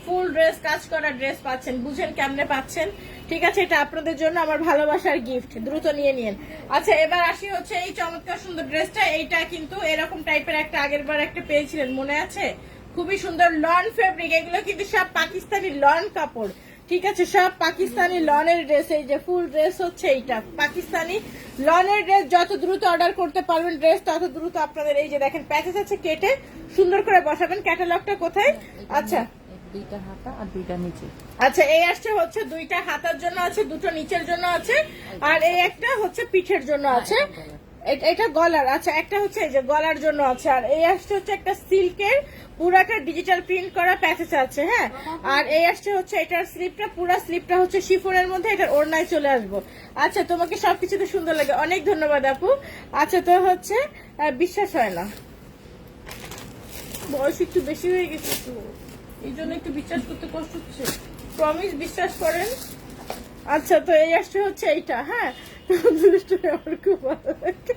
ফুল dress, কাজ করা dress পাচ্ছেন। বুঝেন কেমনে পাচ্ছেন? ঠিক আছে, এটা আপনাদের জন্য আমার ভালোবাসার গিফট, দ্রুত নিয়ে নিন। আচ্ছা, এবার আসি হচ্ছে এই চমৎকার সুন্দর ড্রেসটা। এইটা কিন্তু এরকম টাইপের একটা আগের বার একটা পেয়েছিলেন, মনে আছে? খুবই সুন্দর লন ফেব্রিক, এগুলো কিন্তু সব পাকিস্তানি লন কাপড়। ঠিক আছে, সব পাকিস্তানি লনের ড্রেস। এই যে ফুল ড্রেস হচ্ছে এইটা পাকিস্তানি লনের ড্রেস। যত দ্রুত অর্ডার করতে পারবেন ড্রেস, তত দ্রুত আপনাদের এই যে দেখেন প্যাকেজ আছে, কেটে সুন্দর করে বসাবেন। ক্যাটালগটা কোথায়? আচ্ছা, দুইটা হাতা আর দুইটা নিচে। আচ্ছা, এই আসছে হচ্ছে দুইটা হাতার জন্য আছে, দুটো নিচের জন্য আছে, আর এই একটা হচ্ছে পিঠের জন্য আছে। এটা গলার, আচ্ছা একটা হচ্ছে এই যে গলার জন্য আছে। আর এই আসছে হচ্ছে একটা সিল্কের পুরাটা ডিজিটাল প্রিন্ট করা প্যাকেজ আছে, হ্যাঁ। আর এই আসছে হচ্ছে এটার স্লিপটা, পুরা স্লিপটা হচ্ছে শিফনের মধ্যে, এটার ওড়নায় চলে আসবো। আচ্ছা, তোমাকে সবকিছুতে সুন্দর লাগে, অনেক ধন্যবাদ আপু। আচ্ছা, তো হচ্ছে বিশ্বাস হয় না, বয়স একটু বেশি হয়ে গেছে তো, এই জন্য একটু বিশ্বাস করতে কষ্ট হচ্ছে। প্রমিস বিশ্বাস করেন। আচ্ছা, তো এই আসছে হচ্ছে এইটা, হ্যাঁ। আমার খুব ভালো লাগে।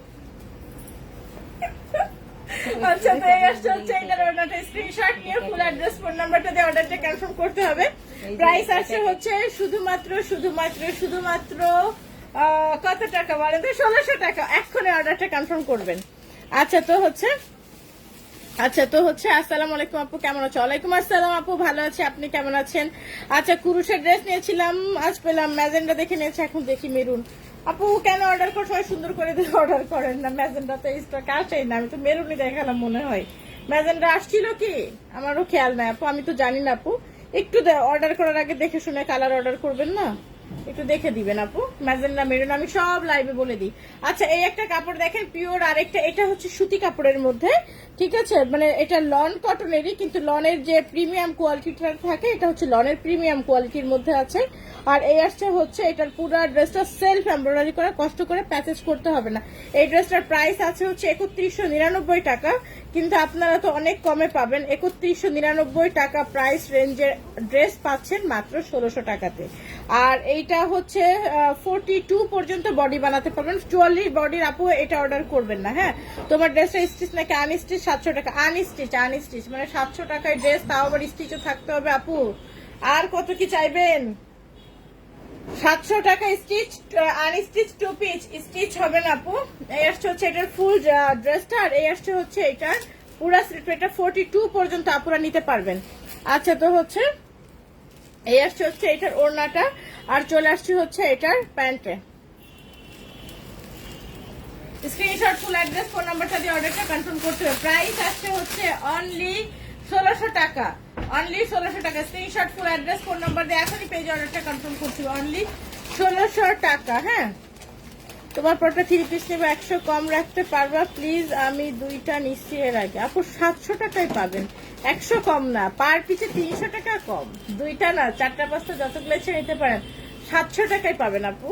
আচ্ছা, তো এই আসছে হচ্ছে এইটার অর্ডারটা স্ক্রিনশট নিয়ে ফুল অ্যাড্রেস ফোন নাম্বারটা দিয়ে অর্ডারটা কনফার্ম করতে হবে। প্রাইস আসছে হচ্ছে শুধুমাত্র কত টাকা বলে তো? 1600 টাকা। এক্ষুনি অর্ডারটা কনফার্ম করবেন। আচ্ছা, তো হচ্ছে আসসালামু আলাইকুম আপু, কেমন আছো? ওয়ালাইকুম আসসালাম আপু, ভালো আছে, আপনি কেমন আছেন? আচ্ছা, কুরুশের ড্রেস নিয়েছিলাম, আজ পেলাম ম্যাজেন্ডা, দেখে নিয়েছি, এখন দেখি মেরুন। আপু কেন অর্ডার করে সবাই সুন্দর করে দিয়ে অর্ডার করেন না? ম্যাজেন্ডা তো স্টক আসেই না, আমি তো মেরুনই দেখালাম মনে হয়। ম্যাজেন্ডা আসছিল কি আমারও খেয়াল নাই আপু, আমি তো জানি না আপু। একটু অর্ডার করার আগে দেখে শুনে কালার অর্ডার করবেন না, একটু দেখে দিবেন আপু। ম্যাজেন্ডা মেরুন আমি সব লাইভে বলে দিই। আচ্ছা, এই একটা কাপড় দেখেন পিওর, আর একটা এটা হচ্ছে সুতি কাপড়ের মধ্যে। ঠিক আছে, মানে এটা লন কটনেরই, কিন্তু লনের যে প্রিমিয়াম কোয়ালিটিটা থাকে এটা হচ্ছে লনের প্রিমিয়াম কোয়ালিটির মধ্যে আছে। আর এই আসছে হচ্ছে এটার পুরো ড্রেসটা সেলফ এমব্রয়ডারি করা, কষ্ট করে প্যাচেজ করতে হবে না। এই ড্রেসটার প্রাইস আছে হচ্ছে 3199 টাকা, কিন্তু আপনারা তো অনেক কমে পাবেন। 3199 টাকা প্রাইস রেঞ্জের ড্রেস পাচ্ছেন মাত্র 1600 টাকাতে। আর এইটা হচ্ছে 42 পর্যন্ত বডি বানাতে পারবেন। 44 বডির আপু এটা অর্ডার করবেন না, হ্যাঁ। তোমার ড্রেসটা স্টিচ নাকি আনস্টিচ? 700 টাকা। আনস্টিচ মানে 700 টাকায় ড্রেস, তাও আবার স্টিচও থাকতে হবে আপু। আর কত কি চাইবেন? 700 টাকা স্টিচ, আনস্টিচ 2 পিস স্টিচ হবে না আপু। এই আসছে হচ্ছে এটার ফুল ড্রেসটা, আর এই আসছে হচ্ছে এটার পুরা স্লিপ। এটা 42 পর্যন্ত আপুরা নিতে পারবেন। আচ্ছা, তো হচ্ছে এই আসছে হচ্ছে এটার ওড়নাটা, আর চলে আসছে হচ্ছে এটার প্যান্টে। স্ক্রিনশট ফুল অ্যাড্রেস ফোন নাম্বারটা দিয়ে অর্ডারটা কনফার্ম করতে হবে। প্রাইস আসছে হচ্ছে অনলি 1600 টাকা, অনলি 1600 টাকা। Screenshot full address phone number দিয়ে এখনই পেজে অর্ডারটা কনফার্ম করতে হবে, অনলি 1600 টাকা, হ্যাঁ। তোমার পরটা 3 পিস নেবে, 100 কম রাখতে পারবা প্লিজ? আমি দুইটা নিচ্ছি এর আগে আপু, 700 টাকায় পাবেন, 100 কম না, পার পিছে 300 টাকা কম, দুইটা না 4টা 5টা যতগুলো ইচ্ছে নিতে পারেন, 700 টাকায় পাবেন আপু।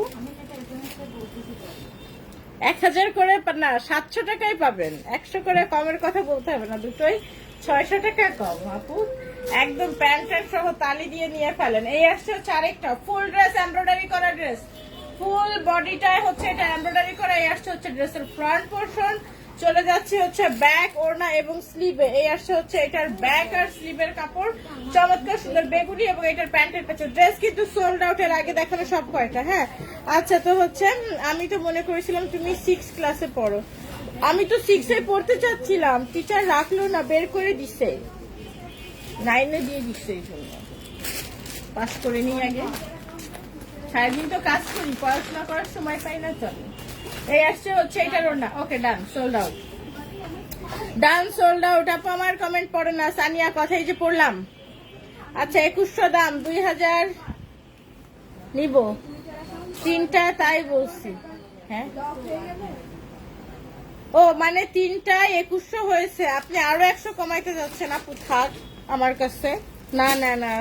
1000 করে না, 700 টাকায় পাবেন, 100 করে কমের কথা বলতে হবে না, দুটোই 600 টাকা কম আপু। একদম প্যান্ট সহ তালি দিয়ে নিয়ে ফেলেন। এই আসছে হচ্ছে আরেকটা ফুল ড্রেস, এমব্রয়ডারি করা ড্রেস, ফুল বডিটায় হচ্ছে এটা এমব্রয়ডারি করা। এই আসছে হচ্ছে ড্রেসের ফ্রন্ট পোর্শন, চলে যাচ্ছে হচ্ছে ব্যাক, ওড়না এবং স্লিভে। এই আসছে হচ্ছে এটার ব্যাক আর স্লিভের কাপড়, চমৎকার সুন্দর বেগুনি, এবং এটার প্যান্টের পেছন। ড্রেস কিন্তু সোল্ড আউট, এর আগে দেখানো সব কয়টা, হ্যাঁ। আচ্ছা, তো হচ্ছে আমি তো মনে করেছিলাম তুমি 6 ক্লাসে পড়ো, আমি তো 6 এ পড়তে চাচ্ছিলাম, টিচার রাখলো না, বের করে দিছে, 9 এ দিয়ে দিচ্ছে, এই জন্য পাস করে নি আগে। সারাদিন তো কাজ করি, পড়াশোনা করার সময় পাই না তো আমি। এই আসছে হচ্ছে এটার ওড়না। ওকে, ডান, সোল্ড আউট, ডান, সোল্ড আউট। আপু আমার কমেন্ট পড়ে না, সানিয়া কথাই যে পড়লাম। আচ্ছা, 2100 দাম, 2000 নিব তিনটা, তাই বলছি, হ্যাঁ। ও মানে তিনটা 2100 হয়েছে, আপনি আরো 100 কমাইতে যাচ্ছেন আপু, থাক আমার কাছে, না না না,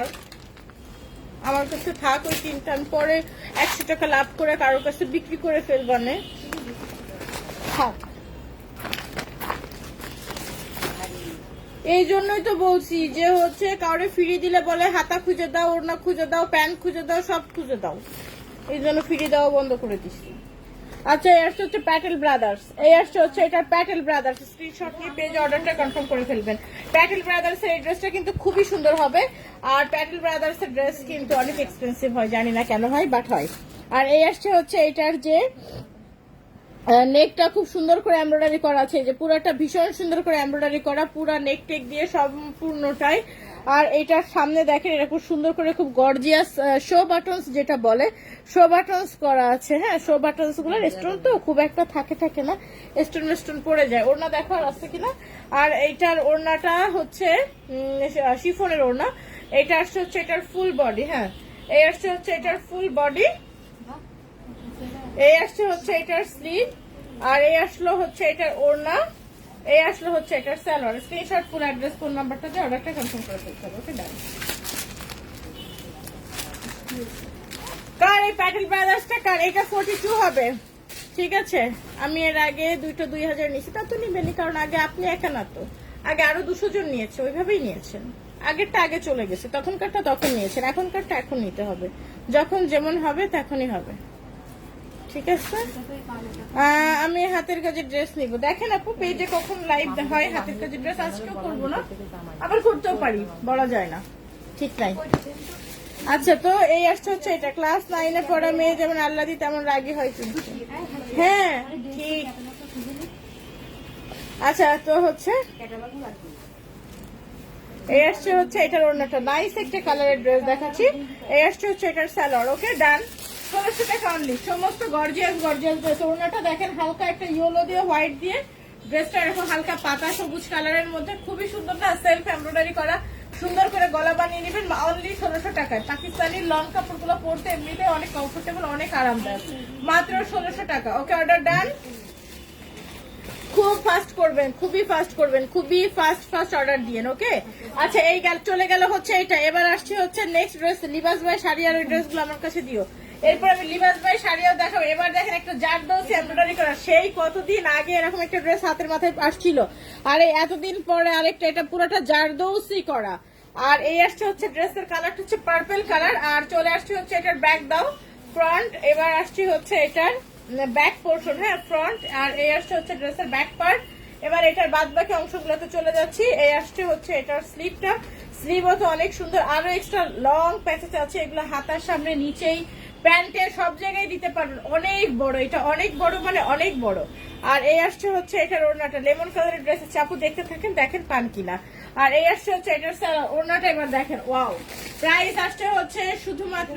আমার কাছে থাক ওই তিনটা, আমি পরে 100 টাকা লাভ করে কারোর কাছে বিক্রি করে ফেলবানে, থাক। এই জন্যই তো বলছি যে হচ্ছে কাউরে ফিরিয়ে দিলে বলে হাতা খুঁজে দাও, ওড়না খুঁজে দাও, প্যান্ট খুঁজে দাও, সব খুঁজে দাও, এই জন্য ফিরিয়ে দেওয়া বন্ধ করে দিচ্ছি। আচ্ছা এই আসছে হচ্ছে প্যাটেল ব্রাদার্স, এই আসছে হচ্ছে এটা প্যাটেল ব্রাদার্স, স্ক্রিনশট নিয়ে পেজে অর্ডারটা কনফার্ম করে ফেলবেন। প্যাটেল ব্রাদার্স এর ড্রেসটা কিন্তু খুবই সুন্দর হবে, আর প্যাটেল ব্রাদার্স এর ড্রেস কিন্তু অনেক এক্সপেন্সিভ হয়, জানি না কেন হয় বাট হয়। আর এই আসছে হচ্ছে এটার যে নেকটা খুব সুন্দর করে এমব্রয়ডারি করা আছে, যে পুরাটা ভীষণ সুন্দর করে এমব্রয়ডারি করা, পুরা নেক টেক দিয়ে সম্পূর্ণটাই। আর এটার সামনে দেখেন এটা খুব সুন্দর করে খুব গর্জিয়াস শো বাটনস যেটা বলে, শো বাটনস করা আছে। হ্যাঁ, শো বাটনস গুলো স্টোন তো খুব একটা থাকে না, স্টোন পড়ে যায়। ওড়না দেখো আর আছে কিনা। আর এইটার ওড়নাটা হচ্ছে শিফনের ওড়না, এটা আসছে হচ্ছে এটার ফুল বডি। হ্যাঁ, এই আসছে হচ্ছে এটার ফুল বডি, এই আসছে হচ্ছে এটার স্লিভ, আর এই আসলো হচ্ছে এটার ওড়না, এই আসলো হচ্ছে এটার salwar. Screenshot full address phone নাম্বারটা দিয়ে অর্ডারটা কনফার্ম করে ফেলতে হবে। ওকে ডান। কার এই প্যাটেল ব্রাদার্সটা কার? এটা 42 হবে, ঠিক আছে। আমি এর আগে 2000 নিয়েছি, তা তো নিবেনি, কারণ আগে আপনি একা না তো, আগে আরো 200 জন নিয়েছে, ওইভাবেই নিয়েছেন। আগেরটা আগে চলে গেছে, তখনকারটা তখন নিয়েছেন, এখনকারটা এখন নিতে হবে, যখন যেমন হবে তখনই হবে, ঠিক আছে। আমি হাতের কাজের ড্রেস নিব। দেখেন আপু পেজে কখন লাইভ হয় হাতের কাজের ড্রেস, আজকেও করবো না, আবার করতেও পারি, বলা যায় না, ঠিক নাই। আচ্ছা, তো এই আসছে হচ্ছে এটা ক্লাস 9-এ পড়া মেয়ে যেমন আল্লাদি তেমন রাগী হয় কিন্তু। হ্যাঁ ঠিক। আচ্ছা, তো হচ্ছে এই আসছে হচ্ছে এটার ওড়নাটা, নাইস একটা কালারের ড্রেস দেখাচ্ছি। এই আসছে হচ্ছে এটার সালোয়ার। ওকে ডান। 1600 টাকা অনলি, সমস্ত গর্জিয়াস ড্রেস। ওড়নাটা দেখেন হালকা একটা ইয়েলো দিয়ে হোয়াইট দিয়ে, ড্রেসটা এরকম হালকা পাতা সবুজ কালারের মধ্যে, খুবই সুন্দর না, সেলফ এমব্রয়ডারি করা, সুন্দর করে গলা বানিয়ে নেবেন অনলি 1600 টাকায়। পাকিস্তানি লং কাপড়গুলো পরতে এমনিতে অনেক কমফোর্টেবল, অনেক আরামদায়ক, মাত্র 1600 টাকা। ওকে, অর্ডার ডান। খুব ফাস্ট করবেন, খুবই ফাস্ট করবেন, খুবই ফাস্ট অর্ডার দিয়েন। ওকে, আচ্ছা এই চলে গেল হচ্ছে এটা। এবার আসছে হচ্ছে নেক্সট ড্রেস, লিবাস ভাই শাড়িয়ার ওই ড্রেসগুলো আমার কাছে দিও। এরপর আমি লিবাস ভাই শাড়িয়াও দেখাবো। এবার দেখেন একটা জারদৌসি এমব্রয়ডারি করা, সেই কতদিন আগে এরকম একটা ড্রেস হাতের মাথায় আসছিল, আর এই এতদিন পরে আরেকটা, এটা পুরোটা জারদৌসি করা। আর এই আসছে হচ্ছে ড্রেসের কালারটা হচ্ছে পার্পল কালার, আর চলে আসছে হচ্ছে এটার ব্যাক দাও ফ্রন্ট। এবার আসছে হচ্ছে এটার ব্যাক পোর্শন, হ্যাঁ ফ্রন্ট, আর এই আসছে হচ্ছে ড্রেসের ব্যাক পার্ট। এবার এটার বাদ বাকি অংশগুলোতে চলে যাচ্ছি। এই আসছে হচ্ছে এটার স্লিভটা, স্লিভও তো অনেক সুন্দর, আরো এক্সট্রা লং প্যাচেস আছে, এগুলো হাতার সামনে নিচেই প্যান্টে সব জায়গায় দিতে পারবেন, অনেক বড়, এটা অনেক বড় মানে অনেক বড়। আর এই আসছে হচ্ছে এটার ওড়নাটা, লেমন কালারের ড্রেস চাপু দেখতে থাকেন, দেখেন পান কিনা। আর এই আসছে হচ্ছে এটার ওড়নাটা, এবার দেখেন ওয়াও। প্রাইস আসছে হচ্ছে শুধুমাত্র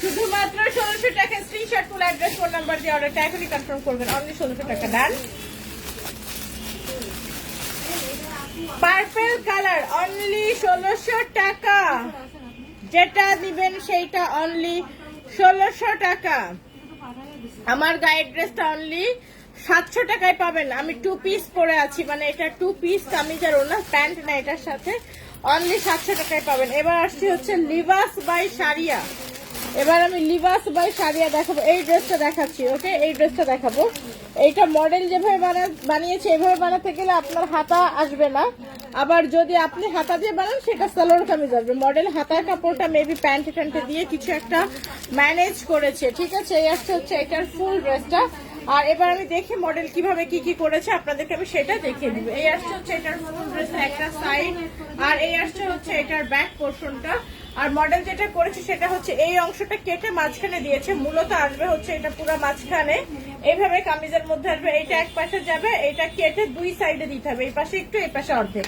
1600 টাকা। Screenshot full address phone number দিয়ে অর্ডারটা এখনই কনফার্ম করবেন, অনলি 1600 টাকা। ডান। পার্পল কালার অনলি 1600 টাকা, যেটা দিবেন সেইটা অনলি 1600 টাকা। আমার গায়ের ড্রেসটা অনলি 700 টাকায় পাবেন। আমি 2 পিস পরে আছি, মানে এটা 2 পিস কামিজ আর ওনা, প্যান্ট না এটার সাথে, অনলি 700 টাকায় পাবেন। এবার আসছি হচ্ছে লিবাস বাই শাড়িয়া। এবার আমি লিবাস বাই শাড়িয়া দেখাবো, এই ড্রেসটা দেখাচ্ছি। ওকে, এই ড্রেসটা দেখাবো। এইটা মডেল যেভাবে বানিয়েছে এভাবে বানাতে গেলে আপনার হাতা আসবে না, আবার যদি আপনি হাতা দিয়ে বানান সেটা সালোয়ার কামিজ আসবে। মডেল হাতার কাপড়টা মেবি প্যান্টে ট্যান্টে দিয়ে কিছু একটা ম্যানেজ করেছে, ঠিক আছে। এই আসছে হচ্ছে এটার ফুল ড্রেসটা। আর এবার আমি দেখি মডেল কিভাবে কি করেছে, আপনাদেরকে আমি সেটা দেখিয়ে দিব। এই আসছে হচ্ছে এটার ফুল ড্রেসের একটা সাইড, আর এই আসছে হচ্ছে এটার ব্যাক পোর্শনটা। আর মডেল যেটা করেছে সেটা হচ্ছে এই অংশটা কেটে মাঝখানে দিয়েছে, মূলত আসবে হচ্ছে এটা পুরো মাঝখানে, এইভাবে কামিজের মধ্যে আসবে। এইটা এক পাশে যাবে, এটা কেটে 2 সাইডে দিতে হবে, এই পাশে একটু এই পাশে অর্ধেক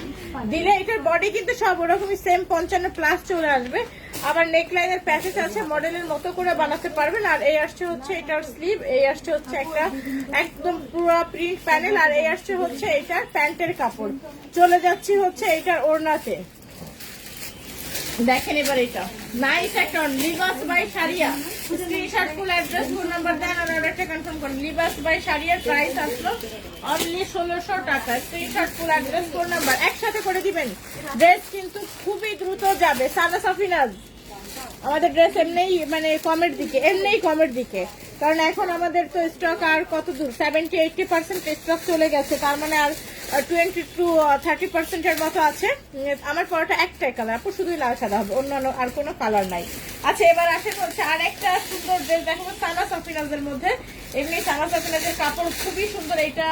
দিলে এটার বডি কিন্তু সব ওরকমই সেম 55+ চলে আসবে। আবার নেকলাইনের প্যাচেস আছে, মডেলের মতো করে বানাতে পারবেন। আর এই আসছে হচ্ছে এটার স্লিভ, এই আসছে হচ্ছে একটা একদম পুরো প্রিন্ট প্যানেল, আর এই আসছে হচ্ছে এটার প্যান্টের কাপড়। চলে যাচ্ছি হচ্ছে এটার ওড়নাতে, দেখেন এবার এটা নাইস একটা Libas by Shariya. Screenshot full address phone number দেন আর অর্ডারটা কনফার্ম করুন। লিবাস বাই শাড়িয়ার প্রাইস আসলো অনলি 1600 টাকা। Screenshot full address phone number একসাথে করে দিবেন, ড্রেস কিন্তু খুবই দ্রুত যাবে। সানা সাফিনাজ, আমাদের ড্রেস এমনিই মানে কমের দিকে, কারণ এখন আমাদের তো স্টক আর কত দূর, 70-80% স্টক চলে গেছে, তার মানে আর 20 to 30% এর মতো আছে। আমার পরাটা একটাই কালার আপু, শুধুই লাল সাদা হবে, অন্যান্য আর কোনো কালার নাই। আচ্ছা এবার আসেন হচ্ছে আর একটা সুন্দর ড্রেস দেখাবো সানা সাফিনাজের মধ্যে। এমনি সানা সাফিনাজের কাপড় খুবই সুন্দর, এটা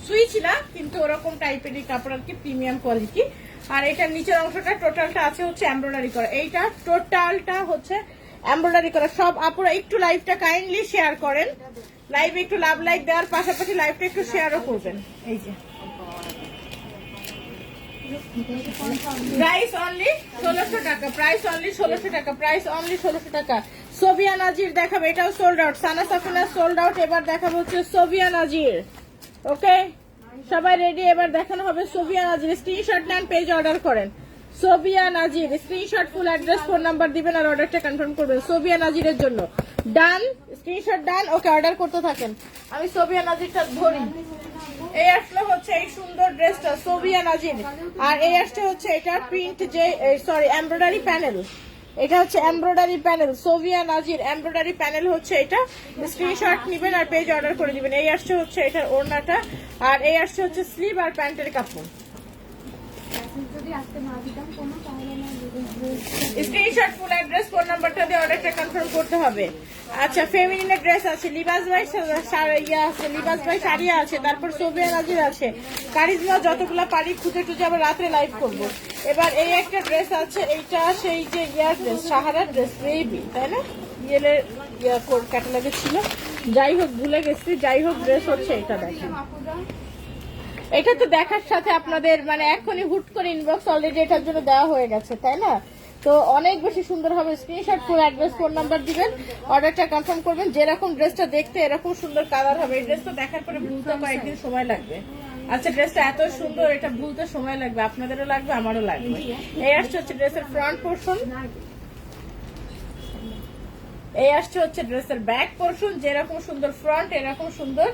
সুইচ না কিন্তু ওরকম টাইপেরই কাপড় আর কি, প্রিমিয়াম কোয়ালিটি। আর এটার নিচের অংশটা টোটালটা আছে হচ্ছে এমব্রয়ডারি করা, এইটা টোটালটা হচ্ছে এমব্রয়ডারি করা। সব আপুরা একটু লাইভটা কাইন্ডলি শেয়ার করেন, লাইভে একটু লাভ লাইক দেওয়ার পাশাপাশি লাইভটা একটু শেয়ারও করবেন। এই যে প্রাইস অনলি 1600 টাকা, প্রাইস অনলি 1600 টাকা, প্রাইস অনলি 1600 টাকা। সোভিয়া নাজির দেখাবো, এটাও সোল্ড আউট, সানা সাফিনা সোল্ড আউট। এবার দেখাবো হচ্ছে সোভিয়া নাজির। ওকে সবাই রেডি, এবার দেখানো হবে সোভিয়া নাজির। স্ক্রিনশট নেন, পেজ অর্ডার করেন। Sobia Nazir screenshot, full address, phone number দিবেন আর অর্ডারটা কনফার্ম করবেন সোভিয়া নাজিরের জন্য। ডান, স্ক্রিনশট ডান। ওকে অর্ডার করতে থাকেন, আমি সোভিয়া নাজিরটা ধরি। এই আসলে হচ্ছে এই সুন্দর ড্রেসটা সোভিয়া নাজির, আর এই আসছে হচ্ছে এটা প্রিন্ট যে সরি এমব্রয়ডারি প্যানেল, এটা হচ্ছে এমব্রয়ডারি প্যানেল সোভিয়া নাজির, এমব্রয়ডারি প্যানেল হচ্ছে এটা। স্ক্রিনশট নিবেন আর পেজ অর্ডার করে দিবেন। এই আসছে হচ্ছে এটার ওড়নাটা, আর এই আসছে হচ্ছে স্লিভ আর প্যান্টের কাপড়। স্ক্রিনশট, ফুল অ্যাড্রেস, ফোন নাম্বারটা দিয়ে অর্ডারটা কনফার্ম করতে হবে। আচ্ছা ফেমিনিনের ড্রেস আছে, লিবাস ভাই ইয়া আছে, লিবাস ভাই শাড়িয়া আছে, তারপর সোভিয়া নাজির আছে, কারিজমা, যতগুলা পারি খুঁজে টুজে আবার রাত্রে লাইভ করব। এবার এই একটা ড্রেস আছে, এইটা সেই যে ইয়ার ড্রেস, সাহারার ড্রেস, বেবি তাই না, ইয়েলের ক্যাটালগে ছিল, যাই হোক ভুলে গেছি। যাই হোক ড্রেস হচ্ছে এটা, দেখেন এটা তো দেখার সাথে আপনাদের মানে এখনই হুট করে ইনবক্স অলরেডি এটার জন্য দেওয়া হয়ে গেছে তাই না, তো অনেক বেশি সুন্দর হবে। Screenshot, full address, phone number দিবেন, অর্ডারটা কনফার্ম করবেন। যেরকম ড্রেসটা দেখতে এরকম সুন্দর কালার হবে। এই ড্রেসটা দেখার পরে ভুলতে কয়েকদিন সময় লাগবে। আচ্ছা ড্রেসটা এত সুন্দর, এটা ভুলতে সময় লাগবে, আপনাদেরও লাগবে আমারও লাগবে। এই আসছে হচ্ছে ড্রেসের ফ্রন্ট পোর্শন, এই আসছে হচ্ছে ড্রেসের ব্যাক পোর্শন। যেরকম সুন্দর ফ্রন্ট এরকম সুন্দর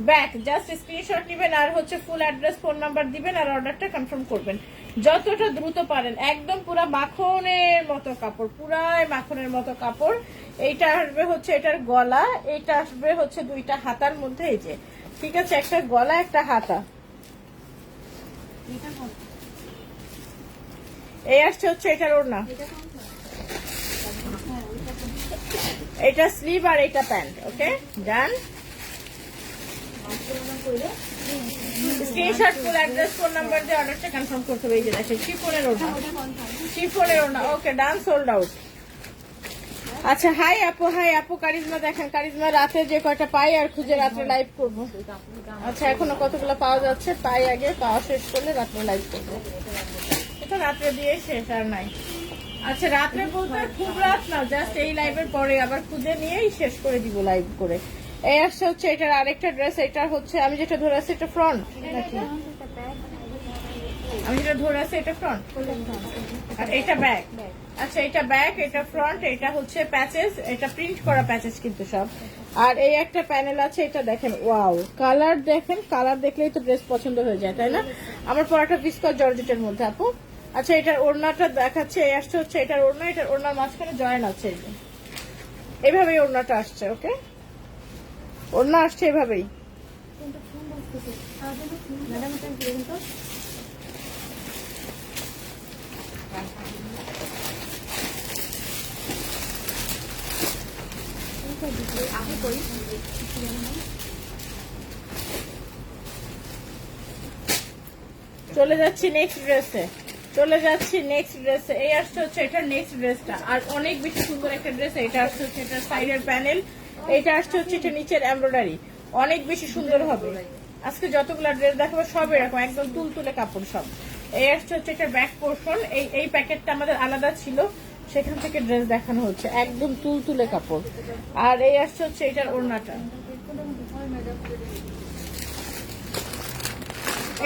ব্যাক। জাস্ট স্ক্রিনশট নিবেন আর হচ্ছে ফুল অ্যাড্রেস, ফোন নাম্বার দিবেন আর অর্ডারটা কনফার্ম করবেন যতটা দ্রুত পারেন। একদম পুরা মাখনের মতো কাপড়, পুরাই মাখনের মতো কাপড়। এইটা আসবে হচ্ছে এটার গলা, এইটা আসবে হচ্ছে দুইটা হাতার মধ্যে, এই যে ঠিক আছে, একটা গলা একটা হাতা। এই আসছে হচ্ছে এটার ওড়না, এটা স্লিভ আর এটা pant. Okay done. Screenshot, full address, phone number দিয়ে অর্ডারটা কনফার্ম করতে হবে। এই যে দেখেন শিফনের ওড়না, শিফনের ওড়না। ওকে ডান, সোল্ড আউট। আচ্ছা হাই আপু, হাই আপু কারিজমা দেখেন, কারিজমা রাতে যে কয়টা পাই আর খুঁজে রাত্রে লাইভ করবো। আচ্ছা এখনো কতগুলো পাওয়া যাচ্ছে, পাই আগে, পাওয়া শেষ করলে রাত্রে লাইভ করবো। এটা রাত্রে দিয়ে শেষ আর নাই। আচ্ছা রাত্রে বলতে খুব রাত না, জাস্ট এই লাইভের পরে আবার খুঁজে নিয়েই শেষ করে দিব লাইভ করে। এই আসছে হচ্ছে এটার আরেকটা ড্রেস, এটা হচ্ছে আমি যেটা ধরে আছি এটা ফ্রন্ট নাকি, আমি যেটা ধরে আছি এটা ফ্রন্ট আর এটা ব্যাক। আচ্ছা এটা ব্যাক, এটা ফ্রন্ট, এটা হচ্ছে প্যাচেস, এটা প্রিন্ট করা প্যাচেস কিন্তু সব। আর এই একটা প্যানেল আছে, এটা দেখেন ওয়াও কালার, দেখেন কালার দেখলেই তো ড্রেস পছন্দ হয়ে যায় তাই না। আমার পরাটা ভিসকস জর্জেটের মধ্যে আপু। আচ্ছা এটার ওড়নাটা দেখাচ্ছে, এই আসছে হচ্ছে এটার ওড়না, এটার ওড়নার মাঝখানে জয়েন আছে, এইভাবেই ওড়নাটা আসছে। ওকে ওড়না আসছে এভাবেই। চলে যাচ্ছি নেক্সট ড্রেসে, চলে যাচ্ছি নেক্সট ড্রেসে। এই আসছে হচ্ছে এটার নেক্সট ড্রেসটা, আর অনেক বেশি সুন্দর একটা ড্রেস। এটা আসছে হচ্ছে এটার সাইডের প্যানেল, এটা আসছে হচ্ছে এটা নিচের এমব্রয়ডারি, অনেক বেশি সুন্দর হবে। আজকে যতগুলো ড্রেস দেখাবো সব এরকম একদম তুলতুলে কাপড় সব। এই আসছে হচ্ছে এটা ব্যাক পোর্শন, এই প্যাকেটটা আমাদের আলাদা ছিল, সেখান থেকে ড্রেস দেখানো হচ্ছে, একদম তুলতুলে কাপড়। আর এই আসছে হচ্ছে এটার ওড়নাটা,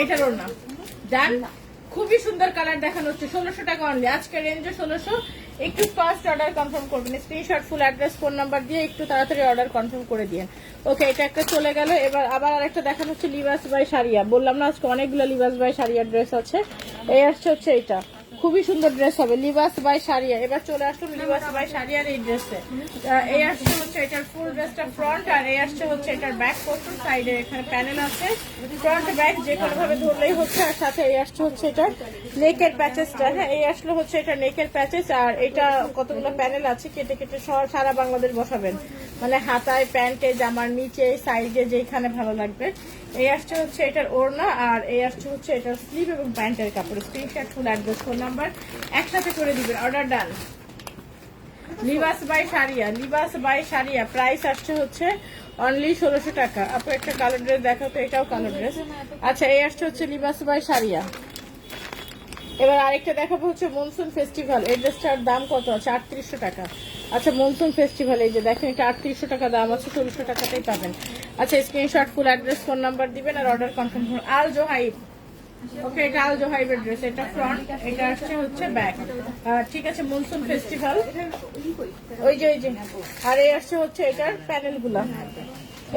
এটার ওড়না ডান। খুবই সুন্দর কালার দেখানো হচ্ছে, 1600 টাকা অনলি, আজকের রেঞ্জে 1600। একটু ফার্স্ট অর্ডার কনফার্ম করবেন, screenshot, full address, phone number দিয়ে একটু তাড়াতাড়ি অর্ডার কনফার্ম করে দিন। ওকে এটা একটা চলে গেল। এবার আবার আরেকটা দেখানো হচ্ছে লিবাস বাই শাড়িয়া। বললাম না আজকে অনেকগুলো লিবাস বাই শাড়িয়ার ড্রেস আছে। এই আসছে হচ্ছে এটা খুবই সুন্দর ড্রেস হবে, লিবাস বাই সারিয়া। এবার চলে আসলাম লিবাস বাই সারিয়ার এই ড্রেসে। এই আসছে হচ্ছে এটার ফুল ড্রেসটা ফ্রন্ট, আর এই আসছে হচ্ছে এটার ব্যাক পোর্শন। সাইডে এখানে প্যানেল আছে, ফ্রন্ট ব্যাক যে কোনো ভাবে ধরলেই হচ্ছে। আর সাথে এই আসছে হচ্ছে এটার নেকের প্যাচেসটা। হ্যাঁ, এই আসলে হচ্ছে এটা নেকের প্যাচেস। আর এটা কতগুলো প্যানেল আছে, কেটে কেটে সারা বাংলাদেশ বসাবেন, মানে হাতায়, প্যান্টে, জামার নিচে, সাইডে যেখানে ভালো লাগবে। এই আসছে হচ্ছে এটার ওড়না, আর এই আসছে হচ্ছে এটার স্লিভ এবং প্যান্টের কাপড়। Screenshot, full address, phone number একসাথে করে দিবেন। Order done. Libas by Saria, Libas by Saria. Price আসছে হচ্ছে অনলি 1600 টাকা। আপু একটা কালার ড্রেস দেখাতো, এটাও কালার ড্রেস। আচ্ছা, এই আসছে হচ্ছে লিবাস বাই সারিয়া। এবার আরেকটা দেখাবো হচ্ছে মনসুন ফেস্টিভ্যাল। এই ড্রেসটার দাম কত আছে? 3800 টাকা। আচ্ছা, মনসুন ফেস্টিভ্যাল, এই যে দেখেন এটা 3800 টাকা দাম আছে, 1600 টাকাতেই পাবেন। আচ্ছা, screenshot, full address, phone number দিবেন আর অর্ডার কনফার্ম করুন। আল জোহাইব। ওকে, এটা আল জোহাইবের ড্রেস। এটা ফ্রন্ট, এটা আসছে হচ্ছে ব্যাক। ঠিক আছে, মনসুন ফেস্টিভ্যাল। ওই যে আর এই আসছে হচ্ছে এটার প্যানেলগুলা।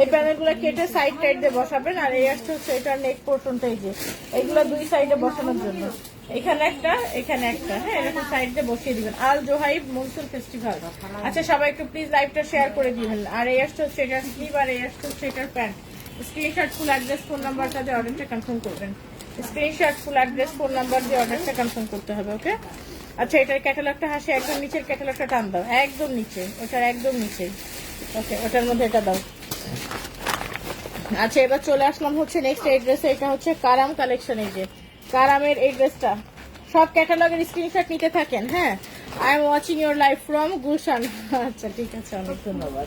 এই প্যানেলগুলো কেটে সাইড টাইড দিয়ে বসাবেন। আর এই আসছে হচ্ছে এটার নেক পোর্শনটা, এই যে এইগুলো দুই সাইডে বসানোর জন্য। এখানে একটা, এখানে একটা। হ্যাঁ, এরকম সাইড দিয়ে বসিয়ে দিবেন। আল জোহাইব মনসুন ফেস্টিভ্যাল। আচ্ছা, সবাই একটু প্লিজ লাইভটা শেয়ার করে দিবেন। আর এই আসছে হচ্ছে এটার স্লিভ, আর এই আসছে হচ্ছে এটার pant. Screenshot, full address, phone নাম্বারটা দিয়ে অর্ডারটা কনফার্ম করবেন। Screenshot, full address, phone number দিয়ে অর্ডারটা কনফার্ম করতে হবে। ওকে। আচ্ছা, এটার ক্যাটালগটা হাসে, একদম নিচের ক্যাটালগটা টান দাও, একদম নিচে, ওটার একদম নিচে। ওকে, ওটার মধ্যে এটা দাও। আচ্ছা, এবার চলে আসলাম হচ্ছে নেক্সট এই ড্রেসে। এটা হচ্ছে কারাম কালেকশন। এই যে কারামের এই ড্রেসটা, সব ক্যাটালগের স্ক্রিনশট নিতে থাকেন। হ্যাঁ, I am watching your live from Gulshan. আচ্ছা, ঠিক আছে, অনেক ধন্যবাদ।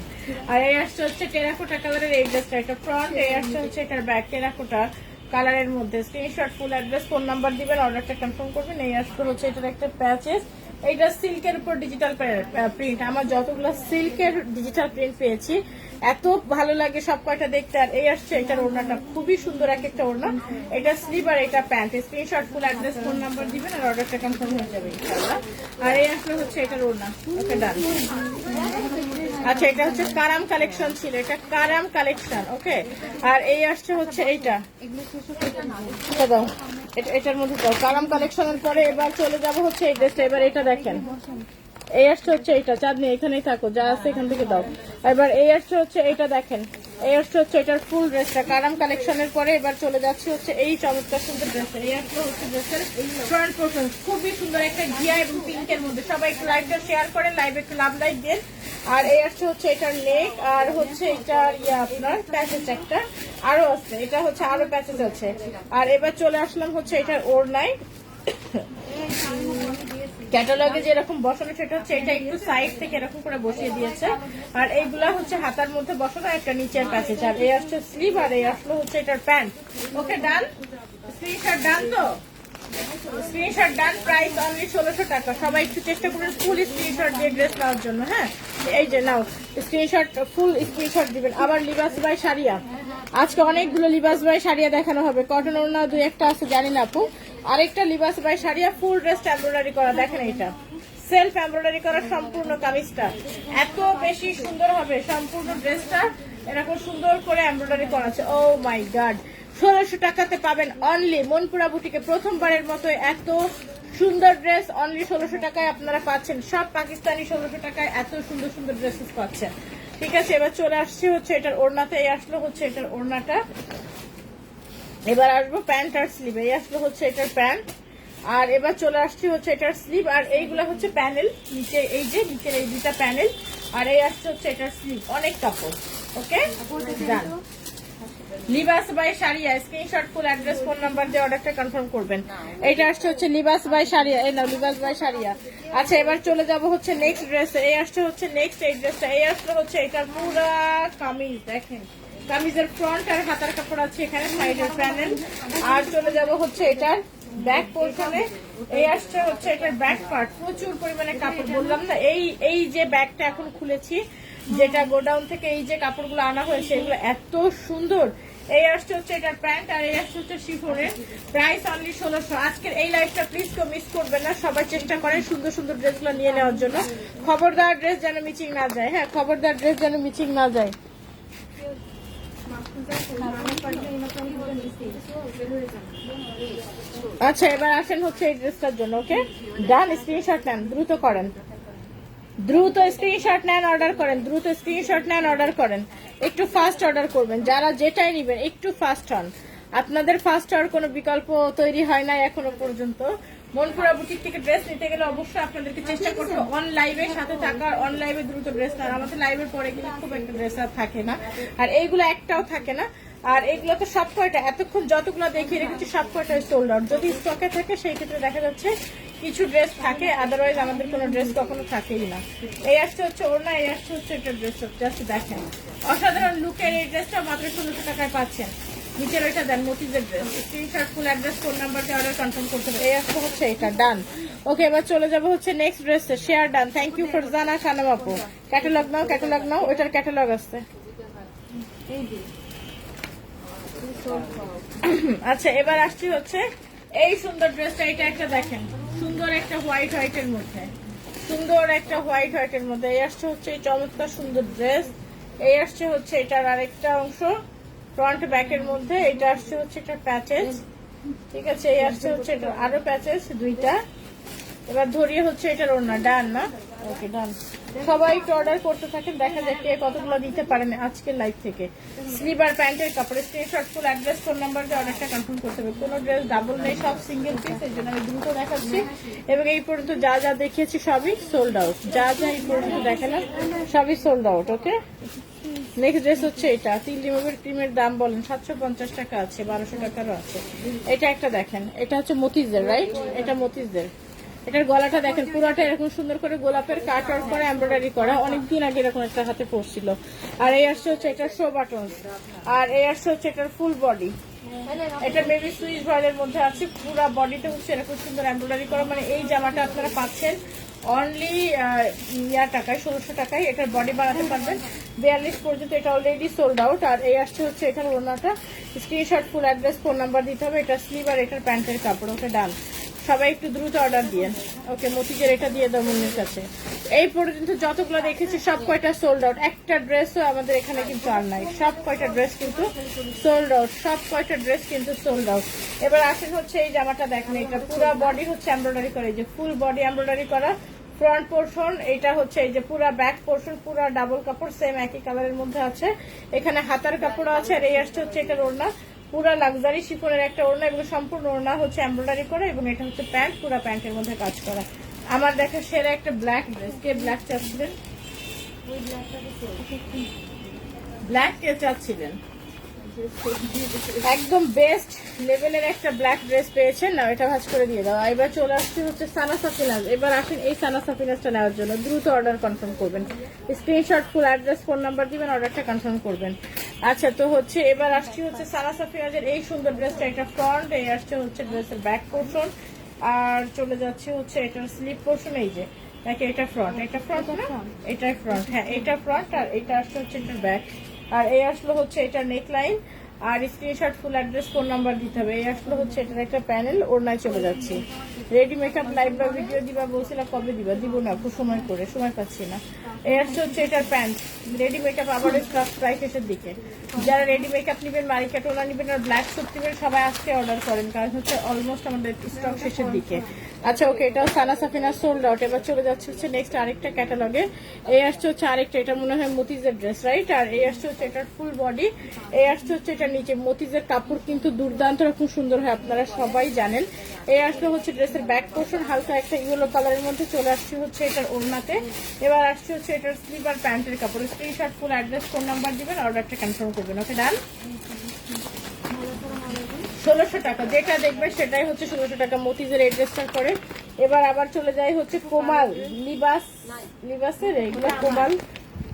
আর এই আসছে হচ্ছে টেরাকোটা কালারের এই ড্রেসটা। এটা ফ্রন্ট, এই আসছে হচ্ছে এটার ব্যাক, টেরাকোটা কালারের মধ্যে। Screenshot, full address, phone number দিবেন, অর্ডারটা কনফার্ম করবেন। এই আসতে হচ্ছে এটার একটা প্যাচেস। এইটা সিল্কের উপর ডিজিটাল প্রিন্ট। আমার যতগুলো সিল্কের ডিজিটাল প্রিন্ট পেয়েছি, এত ভালো লাগে সব কয়টা দেখতে। আর এই আসছে এটার ওড়নাটা, খুবই সুন্দর এক একটা ওড়না। এটা স্লিভ আর এটা pant. Screenshot, full address, phone number দিবেন আর অর্ডারটা কনফার্ম হয়ে যাবে ইনশাআল্লাহ। আর এই আসলে হচ্ছে এটার ওড়না। ওকে, ডান। আচ্ছা, এটা হচ্ছে কারাম কালেকশন ছিল, এটা কারাম কালেকশন। ওকে, আর এই আসছে হচ্ছে এইটা দাও, এটার মধ্যে দাও। কারাম কালেকশনের পরে এবার চলে যাব হচ্ছে এই ড্রেসটা। এবার এটা দেখেন, এই আসছে হচ্ছে এইটা। চাঁদনি, এখানেই থাকো, যা আছে এখান থেকে দাও। এবার এই আসছে হচ্ছে এইটা দেখেন, এই আসছে হচ্ছে এটার ফুল ড্রেসটা কারাম কালেকশনের পরে। এবার চলে যাচ্ছে হচ্ছে এই চমৎকার সুন্দর ড্রেসটা। এই আসলে হচ্ছে ড্রেসের ফ্রন্ট পোর্শন, খুবই সুন্দর একটা ঘিয়া এবং পিঙ্কের মধ্যে। সবাই একটু লাইভটা শেয়ার করেন, লাইভে একটু লাভ লাইক দেন। আর এই আসছে হচ্ছে এটার নেক, আর হচ্ছে এটার আপনার প্যাচেস একটা আরো আছে, এটা হচ্ছে আরো প্যাচেস আছে। আর এবার চলে আসলাম হচ্ছে এটার ওড়নায়। ক্যাটালগে যেরকম বসানো সেটা হচ্ছে এটা একটু সাইড থেকে এরকম করে বসিয়ে দিয়েছে। আর এইগুলা হচ্ছে হাতার মধ্যে বসানো, একটা নিচের প্যাচেস। আর এই আসছে স্লিভ, আর এই আসলো হচ্ছে এটার প্যান্ট। Okay, done. স্ক্রিনশট ডান তো? স্ক্রিনশট ডান। প্রাইস অনলি 1600 টাকা। সবাই একটু চেষ্টা করুন ফুল স্ক্রিনশট দিয়ে ড্রেস নেওয়ার জন্য। হ্যাঁ, এই যে নাও স্ক্রিনশট, ফুল স্ক্রিনশট দিবেন। আবার লিবাস বাই সারিয়া, আজকে অনেকগুলো লিবাস বাই সারিয়া দেখানো হবে। কটন ওড়না দুই একটা আছে জানি না আপু। আরেকটা লিবাস বাই সারিয়া, ফুল ড্রেসটা এমব্রয়ডারি করা। দেখেন, এটা সেলফ এমব্রয়ডারি করা সম্পূর্ণ কামিজটা এত বেশি সুন্দর হবে। সম্পূর্ণ ড্রেসটা এরকম সুন্দর করে এমব্রয়ডারি করা আছে। ও মাই গড, 1600 টাকাতে পাবেন অনলি মনপুরা বুটিকে। প্রথমবারের মতো এত সুন্দর ড্রেস অনলি 1600 টাকায় আপনারা পাচ্ছেন। সব পাকিস্তানি 1600 টাকায় এত সুন্দর সুন্দর ড্রেসেস পাচ্ছেন। ঠিক আছে, এবার চলে আসছে হচ্ছে এটার ওড়নাতে। এই আসলো হচ্ছে এটার ওড়নাটা। এবার আসবো প্যান্ট আর স্লিভ। এই আসলো হচ্ছে এটার প্যান্ট, আর এবার চলে আসছে হচ্ছে এটার স্লিভ। আর এইগুলা হচ্ছে প্যানেল, নিচে এই যে নিচের এই দুটা প্যানেল। আর এই আসছে হচ্ছে এটার স্লিভ, অনেক কাপড়। Okay, done. Libas by Sariya, screenshot, full address, phone number দিয়ে অর্ডারটা কনফার্ম করবেন। এইটা আসছে হচ্ছে লিবাস বাই সারিয়া। এই নাও লিবাস বাই সারিয়া। আচ্ছা, এবার চলে যাব হচ্ছে নেক্সট ড্রেসে। এই আসছে হচ্ছে নেক্সট এই ড্রেসটা। এই আসলে হচ্ছে এটার পুরা কামিজ। দেখেন, কামিজের ফ্রন্ট আর হাতার কাপড় আছে এখানে, সাইডের প্যানেল। আর চলে যাব হচ্ছে এটার ব্যাক পোর্শনে। এই আসছে হচ্ছে এটার ব্যাক পার্ট, প্রচুর পরিমাণে কাপড়। বললাম না, এই যে ব্যাগটা এখন খুলেছি, যেটা গোডাউন থেকে এই যে কাপড়গুলো আনা হয়েছে, এগুলো এত সুন্দর। এই আসছে হচ্ছে এটার প্যান্ট, আর এই আসছে হচ্ছে শিফনের। Price only 1600। আজকের এই লাইভটা প্লিজ কেউ মিস করবেন না। সবাই চেষ্টা করেন সুন্দর সুন্দর ড্রেসগুলো নিয়ে নেওয়ার জন্য। খবরদার ড্রেস যেন মিচিং না যায়। হ্যাঁ, খবরদার ড্রেস যেন মিচিং না যায়। আচ্ছা এবার আসেন হচ্ছে এই ড্রেসটার জন্য। ওকে ডান, স্ক্রিনশট নেন, দ্রুত করেন, দ্রুত স্ক্রিনশট নেন, অর্ডার করেন, দ্রুত স্ক্রিনশট নেন, অর্ডার করেন। একটু ফাস্ট অর্ডার করবেন, যারা যেটাই নেবেন একটু ফাস্ট হন। আপনাদের ফাস্ট হওয়ার কোনো বিকল্প তৈরি হয় না এখনো পর্যন্ত। মনপুরা বুটিক থেকে ড্রেস নিতে গেলে অবশ্যই আপনাদেরকে চেষ্টা করতে অন লাইভের সাথে থাকার, অন লাইভে দ্রুত ড্রেস নেন। আমাদের লাইভের পরে কিন্তু খুব একটা ড্রেস আর থাকে না, আর এইগুলো একটাও থাকে না। আর এগুলো তো সব কয়টা এতক্ষণ যতগুলো দেখিয়ে রেখেছি সব কয়টাই সোল্ড আউট। যদি স্টকে থাকে সেই ক্ষেত্রে দেখা যাচ্ছে কিছু ড্রেস থাকে, আদারওয়াইজ আমাদের কোনো ড্রেস কখনো থাকেই না। এই আসছে হচ্ছে ওড়না, এই আসছে হচ্ছে একটা ড্রেস, জাস্ট দেখেন অসাধারণ লুকের এই ড্রেসটা মাত্র 1600 টাকায় পাচ্ছেন। নিচের ওইটা দেন মতিজের dress, screenshot full address phone number দিয়ে অর্ডার কনফার্ম করতে হবে। এই আসছে হচ্ছে এটা ডান। ওকে এবার চলে যাবো হচ্ছে নেক্সট ড্রেসে। Share done, thank you for Jana Shanam আপু। ক্যাটালগ নাও, ক্যাটালগ নাও, ওইটার ক্যাটালগ আসছে। আচ্ছা এবার আসছি হচ্ছে এই সুন্দর ড্রেসটা, এটা একটা দেখেন, সুন্দর একটা হোয়াইট হোয়াইটের মধ্যে, সুন্দর একটা হোয়াইট হোয়াইটের মধ্যে। এই আসছে হচ্ছে এই চমৎকার সুন্দর ড্রেস। এই আসছে হচ্ছে এটার আরেকটা অংশ ফ্রন্ট ব্যাকের মধ্যে, এটা আসছে হচ্ছে এটা প্যাচেস, ঠিক আছে। এই আসছে হচ্ছে এটা আরো প্যাচেস দুইটা। এবার ধরিয়ে হচ্ছে এটার ওড়না, ডান না? ওকে ডান। সবাই একটু অর্ডার করতে থাকেন, দেখা যাক কে কতগুলো দিতে পারেন আজকের লাইভ থেকে। স্লিভার প্যান্টের কাপড়ে screenshot full address phone number দিয়ে অর্ডারটা কনফার্ম করতে হবে। কোনো ড্রেস ডাবল নেই, সব সিঙ্গেল পিস, এই জন্য আমি দ্রুত দেখাচ্ছি। এবং এই পর্যন্ত যা যা দেখিয়েছি সবই সোল্ড আউট, যা যা এই পর্যন্ত দেখালাম সবই sold out. Okay next dress হচ্ছে এটা, 3 রিমুভের ক্রিমের দাম বলেন 750 টাকা আছে, 1200 টাকারও আছে। এটা একটা দেখেন, এটা হচ্ছে মতিজের, রাইট? এটা মতিজের। এটার গলাটা দেখেন পুরোটা এরকম সুন্দর করে গোলাপের কাট ওয়ার্ক করে এমব্রয়ডারি করা, অনেকদিন আগে এরকম একটা হাতে পড়ছিল। আর এই আসছে হচ্ছে এটার শো বাটন, আর এই আসছে হচ্ছে এটার ফুল বডি। এটা বেবি সুইচ ভয়েলের মধ্যে আছে, পুরো বডিতে হচ্ছে এরকম সুন্দর এমব্রয়ডারি করা। মানে এই জামাটা আপনারা পাচ্ছেন অনলি টাকায়, 1600 টাকায় এটার বডি বানাতে পারবেন 42 পর্যন্ত। এটা অলরেডি সোল্ড আউট। আর এই আসছে হচ্ছে এটার ওড়নাটা, screenshot full address phone number দিতে হবে। এটা স্লিভ আর এটার প্যান্টের কাপড়। ওকে ডান, সবাই একটু দ্রুত অর্ডার দিয়ে। ওকে মতিজের এটা দিয়ে দাও মনির কাছে। এই পর্যন্ত যতগুলো দেখেছি সব কয়টা সোল্ড আউট, একটা ড্রেসও আমাদের এখানে কিন্তু আর নাই, সব কয়টা ড্রেস কিন্তু সোল্ড আউট, সব কয়টা ড্রেস কিন্তু সোল্ড আউট। এবার আসেন হচ্ছে এই জামাটা দেখেন, এটা পুরো বডি হচ্ছে এমব্রয়ডারি করে, এই যে ফুল বডি এমব্রয়ডারি করা ফ্রন্ট পোর্শন। এটা হচ্ছে এই যে পুরা ব্যাক পোর্শন, পুরা ডাবল কাপড়, সেম একই কালারের মধ্যে আছে। এখানে হাতার কাপড় আছে। আর এই আসছে হচ্ছে এটার ওড়না, পুরা লাক্সারি শিফনের একটা ওড়না, এবং সম্পূর্ণ ওড়না হচ্ছে এমব্রয়ডারি করে, এবং এটা হচ্ছে প্যান্ট, পুরা প্যান্টের মধ্যে কাজ করা। আমার দেখা সেরা একটা ব্ল্যাক ড্রেস, কে ব্ল্যাক চাচ্ছিলেন? ব্ল্যাক কে চাচ্ছিলেন? একদম বেস্ট লেভেলের একটা ব্ল্যাক ড্রেস পেয়েছেন না, এটা ভাঁজ করে দিয়ে দাও। এবার চলে আসছে হচ্ছে সানা সাফিনাজ। এবার আসেন এই সানা সাফিনাজটা নেওয়ার জন্য দ্রুত অর্ডার কনফার্ম করবেন, screenshot full address phone number দিবেন, অর্ডারটা কনফার্ম করবেন। আচ্ছা তো হচ্ছে এবার আসছি হচ্ছে সানা সাফিনাজের এই সুন্দর ড্রেসটা, এটা ফ্রন্ট, এই আসছে হচ্ছে ড্রেসের ব্যাক পোর্শন, আর চলে যাচ্ছে হচ্ছে এটার স্লিপ পোর্শন। এই যে দেখে এটা ফ্রন্ট, এটা ফ্রন্ট না, এটাই ফ্রন্ট, হ্যাঁ এটা ফ্রন্ট। আর এটা আসছে হচ্ছে এটার ব্যাক, আর এই আসলো হচ্ছে এটা নেক লাইন, আর screenshot full address phone number দিতে হবে। এই আসলো হচ্ছে এটার একটা প্যানেল, ওড়নায় চলে যাচ্ছে। রেডি মেকআপ লাইভ বা ভিডিও দিবা বলছিলাম, কবে দিবা? দিব না, খুব সময় করে, সময় পাচ্ছি না। এই আসছে হচ্ছে এটার প্যান্ট, রেডি মেকআপ আবার প্রায় শেষের দিকে। যারা রেডি মেকআপ নেবেন, মারিকা টোনা নেবেন আর ব্ল্যাক স্যুট নেবেন, সবাই আজকে অর্ডার করেন, কারণ হচ্ছে অলমোস্ট আমাদের স্টক শেষের দিকে। আচ্ছা ওকে, এটাও সানা সাফিনা সোল্ড আউট। এবার চলে যাচ্ছে হচ্ছে নেক্সট আরেকটা ক্যাটালগে। এই আসছে হচ্ছে আরেকটা, এটা মনে হয় মতিজের ড্রেস, রাইট? আর এই আসছে হচ্ছে এটার ফুল বডি, এই আসছে হচ্ছে এটা নিচে। মতিজের কাপড় কিন্তু দুর্দান্ত রকম সুন্দর হয়, আপনারা সবাই জানেন। এই আসলে হচ্ছে ড্রেসের ব্যাক পোর্শন, হালকা একটা ইয়েলো কালারের মধ্যে। চলে আসছে হচ্ছে এটার ওড়নাতে। এবার আসছে হচ্ছে এটার স্লিভার প্যান্টের কাপড়, screenshot full address phone number দিবেন, অর্ডারটা কনফার্ম করবেন। ওকে ডান। 1600 টাকা, যেটা দেখবে সেটাই হচ্ছে 1600 টাকা মতিজের এই ড্রেসটার করে। এবার আবার চলে যাই হচ্ছে কোমাল লিবাসের, এইগুলো কোমাল।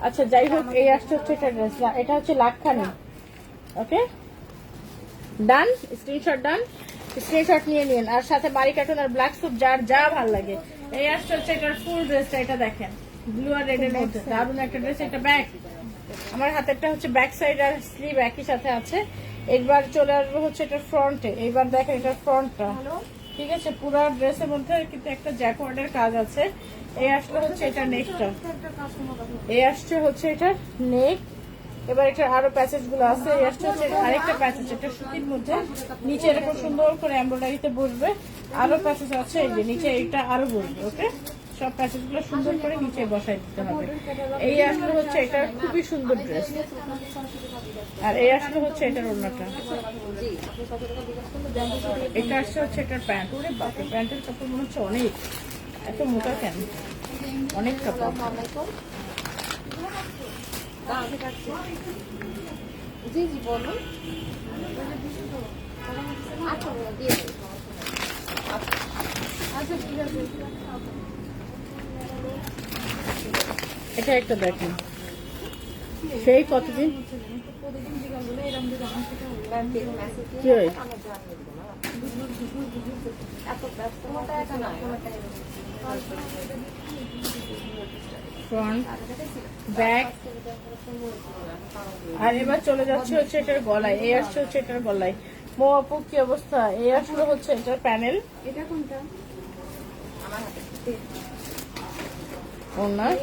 আচ্ছা যাই হোক, এই আসছে হচ্ছে এটা ড্রেস, এটা হচ্ছে লাখখানি। ওকে ডান, স্ক্রিনশট ডান, স্ক্রিনশট নিয়ে নিন। আর সাথে বাড়ি কাটুন আর ব্ল্যাক স্যুট, যার যা ভাল লাগে। এই আসছে হচ্ছে এটার ফুল ড্রেসটা, এটা দেখেন ব্লু আর রেড এর মধ্যে, দারুণ একটা ড্রেস। এটা ব্যাক, আমার হাতেরটা হচ্ছে ব্যাক সাইড আর স্লিভ একই সাথে আছে। একবার চলে আসবো হচ্ছে এটা ফ্রন্টে। এইবার দেখেন এটার ফ্রন্টটা, ঠিক আছে, পুরো ড্রেসের মধ্যে কিন্তু একটা জ্যাকওয়ার্ডের কাজ আছে। এই আসলে হচ্ছে এটা নেকটা, এই আসছে হচ্ছে এটা নেক, এবার এটা আরো প্যাচেস গুলো আছে, এই আসছে হচ্ছে আরেকটা প্যাচেস, এটা সুতির মধ্যে নিচে এরকম সুন্দর করে এমব্রয়ডারিতে বসবে, আরো প্যাচেস আছে এই যে নিচে এটা আরো বসবে। ওকে, সব প্যাচেস গুলো সুন্দর করে নিচে বসাই দিতে হবে। এই আসলে হচ্ছে এটা খুবই সুন্দর ড্রেস, আর এই আসলে হচ্ছে এটার ওড়নাটা, এটা আসছে হচ্ছে এটার প্যান্ট। ওরে বাপরে, প্যান্টের কাপড় মনে হচ্ছে অনেক, এত মোটা কেন, অনেক কাপড়। জি জি বলুন। এটা একটা দেখেন, সেই কতদিন কি হয়? ফ্রন্ট ব্যাক, আর এবার চলে যাচ্ছে হচ্ছে এটার গলায়, এই আসছে হচ্ছে এটার গলায়। মো আপু কি অবস্থা? এই আসলে হচ্ছে এটার প্যানেল, এটা কোনটা? ওনার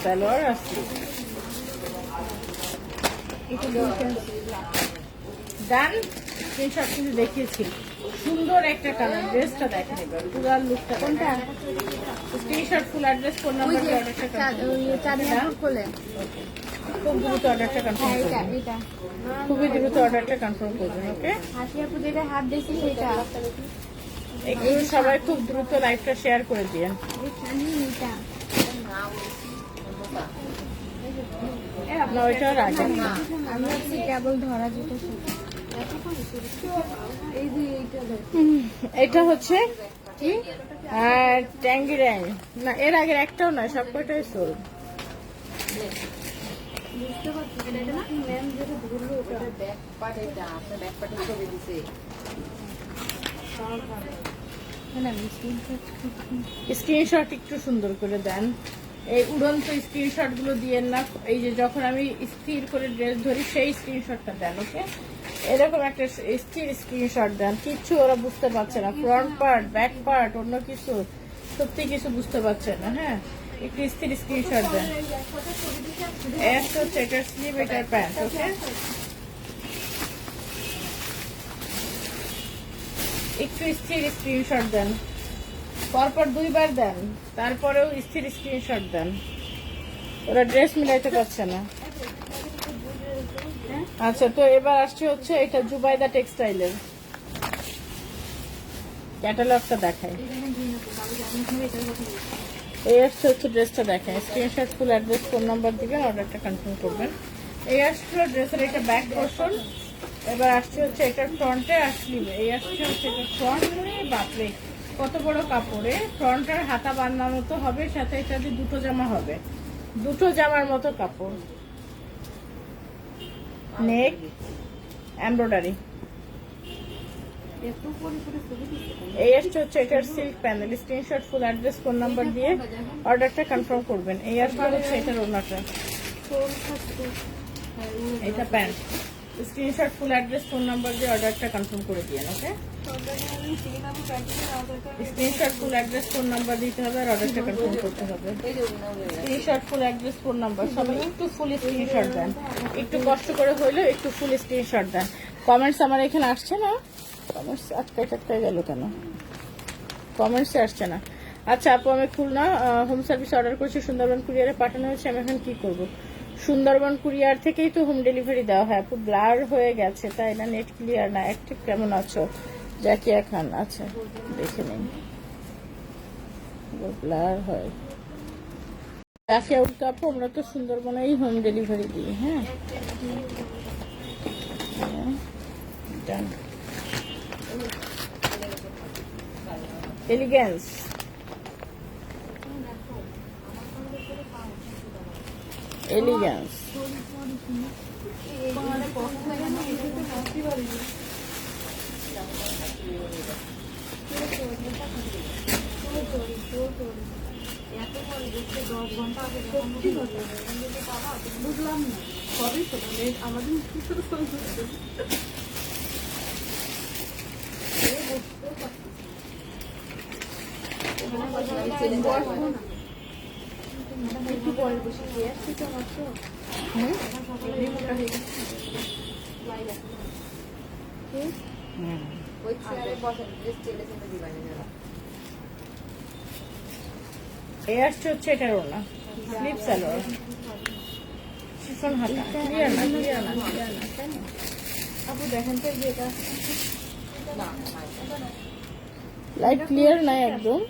সালোয়ার আসছে ডান। স্ক্রিনশট কিন্তু দেখিয়েছি, সুন্দর একটা কালার। ড্রেসটা দেখেন এবার পুরো লুকটা, কোনটা screenshot full address phone number দিয়ে অর্ডারটা খোলে। খুব দ্রুত অর্ডারটা কনফার্ম করবেন, এটা খুবই দ্রুত অর্ডারটা কনফার্ম করবেন। ওকে, হাসি আপু যেটা হাত দিয়েছি সেটা। একটু সবাই খুব দ্রুত লাইভটা শেয়ার করে দিয়েন। না ওইটার আগে আমি হচ্ছে কেবল ধরা যেটা এই যে এইটা এটা হচ্ছে কি ট্যাঙ্গিরাই না, এর আগের একটাও নয়, সব কয়টাই সোল। বুঝতে পারছি এটা না ম্যাম যেটা ধরলো ওটা ব্যাক পার্ট, এটা আপনার ব্যাক পার্টে ছবি দিছে না স্ক্রিনশট একটু সুন্দর করে দেন, এই উড়ন্ত স্ক্রিনশট গুলো দিয়েন না। এই যে যখন আমি স্থির করে ড্রেস ধরি সেই স্ক্রিনশটটা দেন। ওকে, এরকম একটা স্থির স্ক্রিনশট দেন, কিচ্ছু ওরা বুঝতে পারছে না, ফ্রন্ট পার্ট ব্যাক পার্ট অন্য কিছু সত্যি কিছু বুঝতে পারছে না। হ্যাঁ, একটু স্থির স্ক্রিনশট দেন। একটা হচ্ছে এটার স্লিভ, এটার প্যান্ট। ওকে, একটু স্থির স্ক্রিনশট দেন, পরপর দুইবার দেন, তারপরেও স্থির স্ক্রিনশট দেন, ওরা ড্রেস মিলাইতে পারছে না। আচ্ছা, তো এবার আসছে হচ্ছে এটা জুবাইদা টেক্সটাইলের ক্যাটালগটা দেখায়, এই আসছে হচ্ছে ড্রেসটা দেখেন, screenshot full address phone number দিবেন, অর্ডারটা কনফার্ম করবেন। এই আসছিল ড্রেসের এটা ব্যাক পোর্শন। এবার আসছে হচ্ছে এটার ফ্রন্টে আসলিবে, এই আসছে হচ্ছে এটা ফ্রন্ট। বাপরে কত বড় কাপড়ে, ফ্রন্টের হাতা বান্ধার মতো হবে, সাথে এটাতে দুটো জামা হবে, দুটো জামার মতো কাপড়, নেক এমব্রয়ডারি। এই আসছে হচ্ছে এটার silk panel, screenshot full address phone number দিয়ে অর্ডারটা কনফার্ম করবেন। এই আসলে হচ্ছে এটার ওড়নাটা, এটা pant, screenshot full address phone number দিয়ে অর্ডারটা কনফার্ম করে দিয়েন। Okay, screenshot full address phone number দিতে হবে আর অর্ডারটা কনফার্ম করতে হবে। Screenshot full address phone number সবাই একটু ফুল স্ক্রিনশট দেন, একটু কষ্ট করে হইলেও একটু ফুল স্ক্রিনশট দেন। কমেন্টস আমার এখানে আসছে না, কমেন্টস আটকায় গেল কেন, কমেন্টসে আসছে না। আচ্ছা আপু, আমি খুলনা হোম সার্ভিস অর্ডার করছি, সুন্দরবন কুরিয়ারে পাঠানো হয়েছে, আমি এখন কি করব? সুন্দরবন কুরিয়ার থেকেই তো হোম ডেলিভারি দেওয়া হয় আপু। ব্লার হয়ে গেছে তাই না, নেট ক্লিয়ার না। অ্যাক্টিভ কেমন আছো? জাকিয়া খান, আচ্ছা দেখে নিন, ব্লার হয়। জাকিয়া উল্টো আপু, আমরা তো সুন্দরবনেই হোম ডেলিভারি দিই। হ্যাঁ, ডান। এলিগেন্স, এলিগেন্স, বুঝলাম না সবই তো আমাদের একটু পরে বসে খেয়ে আসছি তো মাত্র। হুম? রিমোটটা হয়ে গেছে। হুম। ওই চেয়ারে বসেন, just চেলে চেলে দিবা না। এই আসছে হচ্ছে এটার ওনা স্লিপ সালোয়ার শিফন হাতা ক্লিয়ার না ক্লিয়ার না ক্লিয়ার না তাই না? আপু দেখেন তো যেটা লাইট ক্লিয়ার নাই একদম।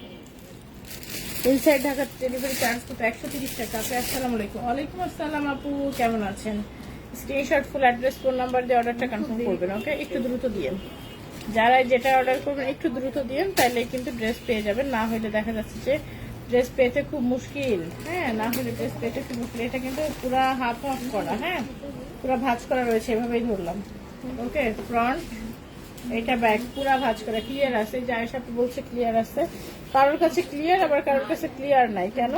ইনসাইড ঢাকার ডেলিভারি চার্জ কত? 130 টাকা। আপনি আসসালামু আলাইকুম। ওয়ালাইকুম আসসালাম আপু, কেমন আছেন? Screenshot full address phone number দিয়ে অর্ডারটা কনফার্ম করবেন। ওকে, একটু দ্রুত দিয়েন। যারা যেটা অর্ডার করবেন একটু দ্রুত দিয়েন, তাহলে কিন্তু ড্রেস পেয়ে যাবেন। না হলে দেখা যাচ্ছে যে ড্রেস পেতে খুব মুশকিল। হ্যাঁ, না হলে ড্রেস পেতে খুব মুশকিল। এটা কিন্তু পুরা হাফ অফ করা, হ্যাঁ পুরা ভাঁজ করা রয়েছে, এভাবেই ধরলাম। ওকে, ফ্রন্ট এটা ব্যাক পুরা ভাঁজ করা, ক্লিয়ার আছে। যে আয়েশা আপু বলছে ক্লিয়ার আছে, কারোর কাছে ক্লিয়ার আবার কারোর কাছে ক্লিয়ার নাই, কেন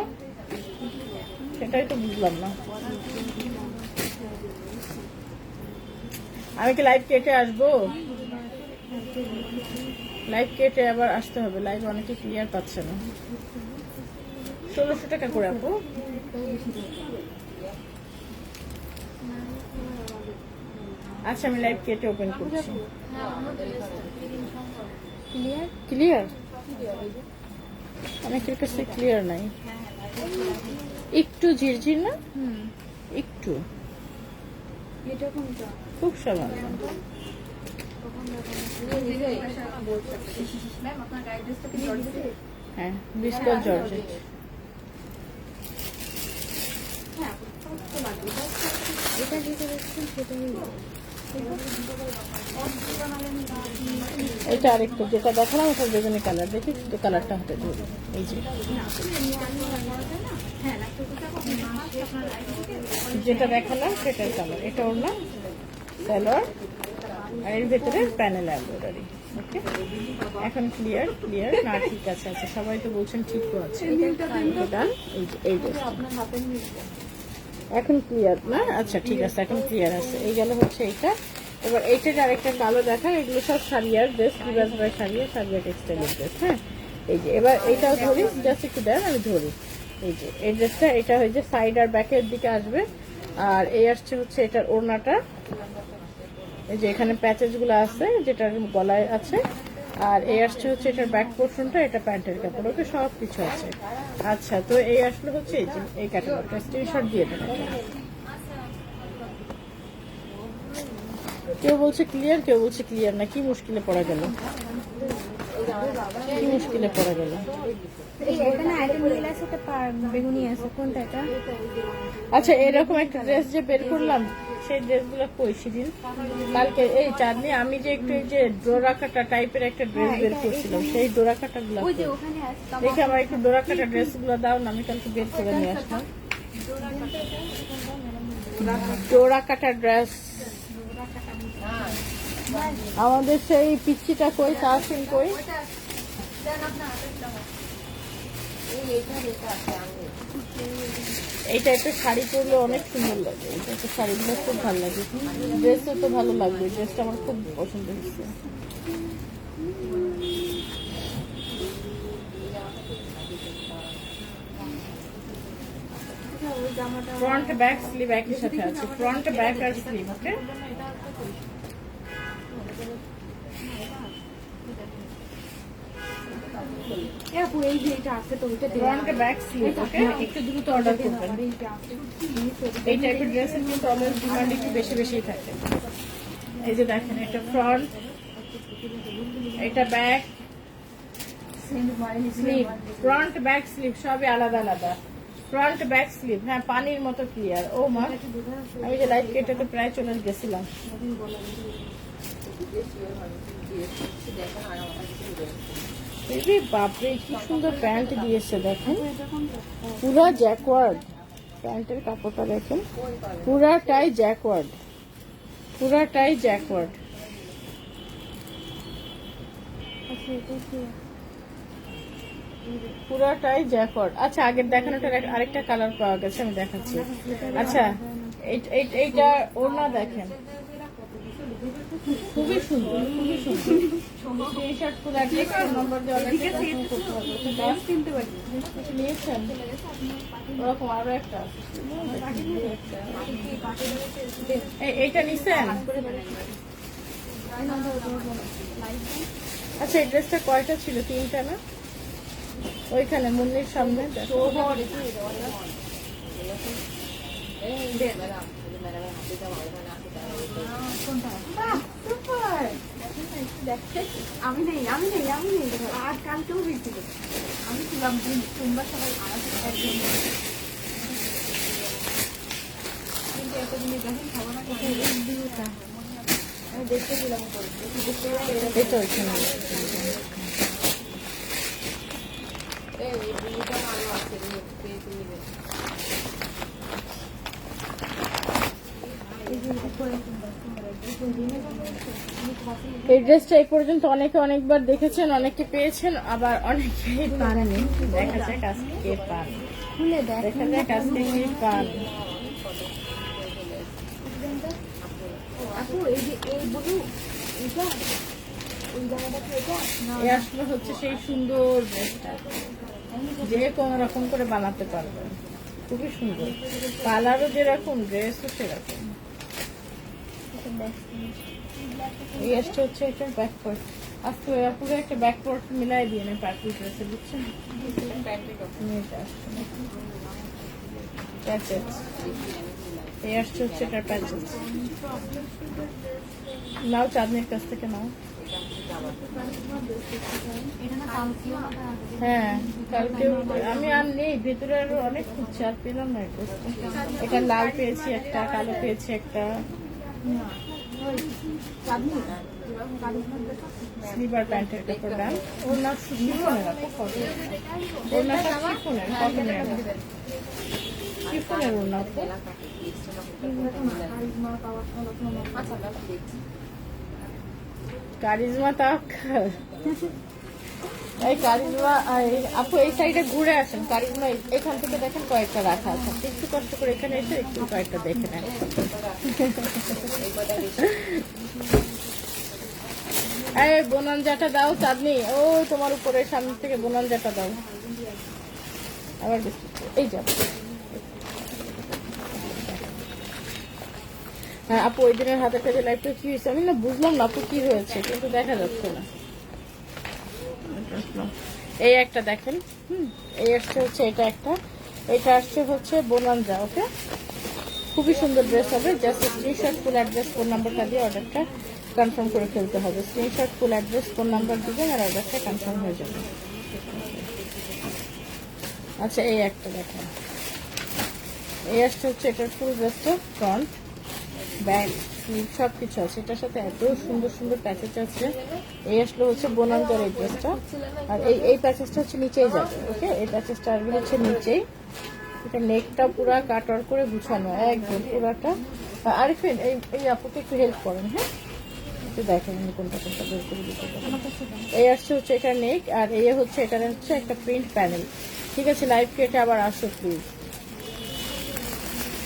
সেটাই তো বুঝলাম না। আমি কি লাইভ কেটে আসবো? লাইভ কেটে আবার আসতে হবে, লাইভ অনেকে ক্লিয়ার পাচ্ছে না। 1600 টাকা করে আপু। আচ্ছা, আমি লাইভ কেটে ওপেন করছি। ক্লিয়ার। ক্লিয়ার অনেকের কাছে ক্লিয়ার নাই, একটু ঝিরঝির না, একটু এটা কোনটা? খুব সামান্য। ম্যাম আপনার গাইড ড্রেসটা কি জর্জেট? হ্যাঁ, বিস্কুট জর্জেট। হ্যাঁ, তো লাগবে। এটা যেটা দেখছেন সেটাই। এটা আরেকটু যেটা দেখালাম ওটা বেগুনি কালার, দেখি তো কালারটা হাতে ধরি। এই যে যেটা দেখালাম সেটার কালার, এটা ওর না সালোয়ার, আর এর ভেতরে প্যানেল এমব্রয়ডারি। ওকে, এখন ক্লিয়ার ক্লিয়ার না? ঠিক আছে। আচ্ছা, সবাই তো বলছেন ঠিক তো আছে। ডান। এই যে আপনার হাতের নিচে এখন ক্লিয়ার না? আচ্ছা ঠিক আছে, এখন ক্লিয়ার আছে। এই গেল হচ্ছে এইটা। এবার এইটার আরেকটা কালো দেখা, এগুলো সব সারিয়ার ড্রেস, রিভার্স বাই সারিয়া টেক্সটাইলের ড্রেস। হ্যাঁ, এই যে এবার এইটাও ধরি, জাস্ট একটু দেন আমি ধরি। এই যে এই ড্রেসটা, এটা হচ্ছে সাইড আর ব্যাকের দিকে আসবে। আর এই আসছে হচ্ছে এটার ওড়নাটা, এই যে এখানে প্যাচেস গুলো আছে যেটার গলায় আছে। আর এই আসছে হচ্ছে এটার ব্যাক পোর্শনটা, এটা প্যান্টের কাপড়। ওকে, সব কিছু আছে। আচ্ছা, তো এই আসলে হচ্ছে এই যে এই ক্যাটালগটা, স্ক্রিনশট দিয়ে দেন। কেউ বলছে ক্লিয়ার, কেউ বলছে ক্লিয়ার না। কি মুশকিলে পড়া গেল, কি মুশকিলে পড়া গেল। এখানে আইটেম নীল আছে, একটা বেগুনি আছে, কোনটা এটা? আচ্ছা, এরকম একটা ড্রেস যে বের করলাম, সেই ড্রেসগুলো কই সেদিন কালকে? এই চাঁদনি, আমি যে একটু এই যে ডোরা কাটা টাইপের একটা ড্রেস বের করছিলাম, সেই ডোরা কাটা গুলো ওই যে ওখানে আছে। দেখে আমার একটু ডোরা কাটা ড্রেস গুলো দাও না, আমি কালকে বের করে নিয়ে আসলাম। ডোরা কাটা ড্রেস আমাদের সেই পিচ্চিটা কই, তাহসিন কই? এই টাইপের শাড়ি পরলে অনেক সুন্দর লাগে। এই টাইপের শাড়িগুলো খুব ভালো লাগে, ড্রেসও তো ভালো লাগবে। ড্রেসটা আমার খুব পছন্দ হয়েছে। ফ্রন্ট ব্যাক স্লিভ একই সাথে আছে, ফ্রন্ট ব্যাক আর স্লিভ। ওকে, আপু এই যে এটা আছে তো ওইটা ফ্রন্ট ব্যাক স্লিভ। ওকে, একটু দ্রুত অর্ডার করবেন। এই টাইপের ড্রেসের কিন্তু অলওয়েজ ডিমান্ড একটু বেশি বেশিই থাকে। এই যে দেখেন, এটা ফ্রন্ট, এটা back sleeve, front back sleeve সবই আলাদা আলাদা। ফ্রন্ট ব্যাক স্লিভ, হ্যাঁ পানির মতো ক্লিয়ার। ও মা, আমি যে লাইট কেটে প্রায় চলে গেছিলাম। বাপরে, কি সুন্দর প্যান্ট দিয়েছে দেখেন, পুরা জ্যাকওয়ার্ড। প্যান্টের কাপড়টা দেখেন, পুরাটাই জ্যাকওয়ার্ড, পুরাটাই জ্যাকওয়ার্ড। পুরাটাই জ্যাকওয়ার্ড। আচ্ছা, আগের দেখানোটার আরেকটা কালার পাওয়া গেছে, আমি দেখাচ্ছি। আচ্ছা, এইটা ওড়না দেখেন, খুবই সুন্দর, খুবই সুন্দর। স্ক্রিনশট ফুল অ্যাড্রেস ফোন নম্বর দিয়ে অর্ডার করতে হবে। কিনতে পারি কিছু নিয়েছেন? ওরকম আরো একটা আছে। এইটা নিছেন? আচ্ছা, এই ড্রেসটা কয়টা ছিল? 3টা না? ওইখানে মুন্নির সামনে দেখো। আমি নেই আর কালকেও হয়েছিল। আমি ছিলাম তোমরা সবাই কিন্তু একটা জিনিস দেখেন খাবো না আমি দেখতে দিলাম এটা ওইখানে। এই ড্রেসটা এই পর্যন্ত অনেকে অনেকবার দেখেছেন, অনেকে পেয়েছেন, আবার অনেকে পাননি। দেখা যাক আজকে কে পান, দেখা যাক আজকে কে পান। আপু এই যে এই বলু এটা ওই জায়গাটা কি এটা না এই আসলে হচ্ছে সেই সুন্দর ড্রেসটা, যে কোনো রকম করে বানাতে পারবেন। খুবই সুন্দর, কালারও যেরকম, ড্রেসও সেরকম। এই আসছে হচ্ছে একটা ব্যাকপার্ট। আজকে পুরো একটা ব্যাকপার্ট মিলাই দিয়ে নেই পার্টি ড্রেসে, বুঝছেন? প্যাচেস, এই আসছে হচ্ছে এটার প্যাচেস। নাও, চাঁদনির কাছ থেকে নাও। হ্যাঁ, কালকে আমি আর নেই, ভেতরে আরো অনেক খুঁজছি, আর পেলাম না। এটা লাল পেয়েছি একটা, কালো পেয়েছি একটা, স্লিভার প্যান্টের কাপড় দাম। ওর নাম শিফনের, ওর নামটা শিফনের, কটনের, শিফনের ওর নাম। কারিজমা তাওয়াক্কাল, এই কারিজমা। আপু এই সাইডে ঘুরে আসেন, কারিজমা এখান থেকে দেখেন কয়েকটা রাখা আছে। আপনি একটু কষ্ট করে এখানে এসে একটু কয়েকটা দেখে নেন। এই বোনানজাটা দাও চাঁদনি, ও তোমার উপরে সামনে থেকে বোনানজাটা দাও। আবার এই যাবো। হ্যাঁ আপু, ওই দিনের হাতের কাছে লাইফটা কি হয়েছে আমি না বুঝলাম না আপু, কি হয়েছে কিন্তু দেখা যাচ্ছে না। এই একটা দেখেন, এই আসছে হচ্ছে এটা একটা, এটা আসছে হচ্ছে বোনানজা। ওকে, খুবই সুন্দর ড্রেস হবে। Just screenshot full address phone নাম্বারটা দিয়ে অর্ডারটা কনফার্ম করে ফেলতে হবে। Screenshot full address phone number দিবেন আর অর্ডারটা কনফার্ম হয়ে যাবে। আচ্ছা, এই একটা দেখেন, এই আসছে হচ্ছে এটার ফুল ড্রেসটা, ফ্রন্ট ব্যাক স্লিভ সব কিছু আছে। এটার সাথে এত সুন্দর সুন্দর প্যাচেস আছে। এই আসলে হচ্ছে বোনানজার এই ড্রেসটা, আর এই প্যাচেসটা হচ্ছে নিচেই যাবে। ওকে, এই প্যাচেসটা আসবে হচ্ছে নিচেই। এটা নেকটা পুরা কাটর করে গুছানো একদম পুরাটা। আরিফিন, এই আপুকে একটু হেল্প করেন। হ্যাঁ, একটু দেখেন আমি কোনটা কোনটা বের করে দিতে পারি। এই আসছে হচ্ছে এটা নেক, আর এই হচ্ছে এটা হচ্ছে একটা প্রিন্ট প্যানেল। ঠিক আছে, লাইভ কেটে আবার আসো প্লিজ।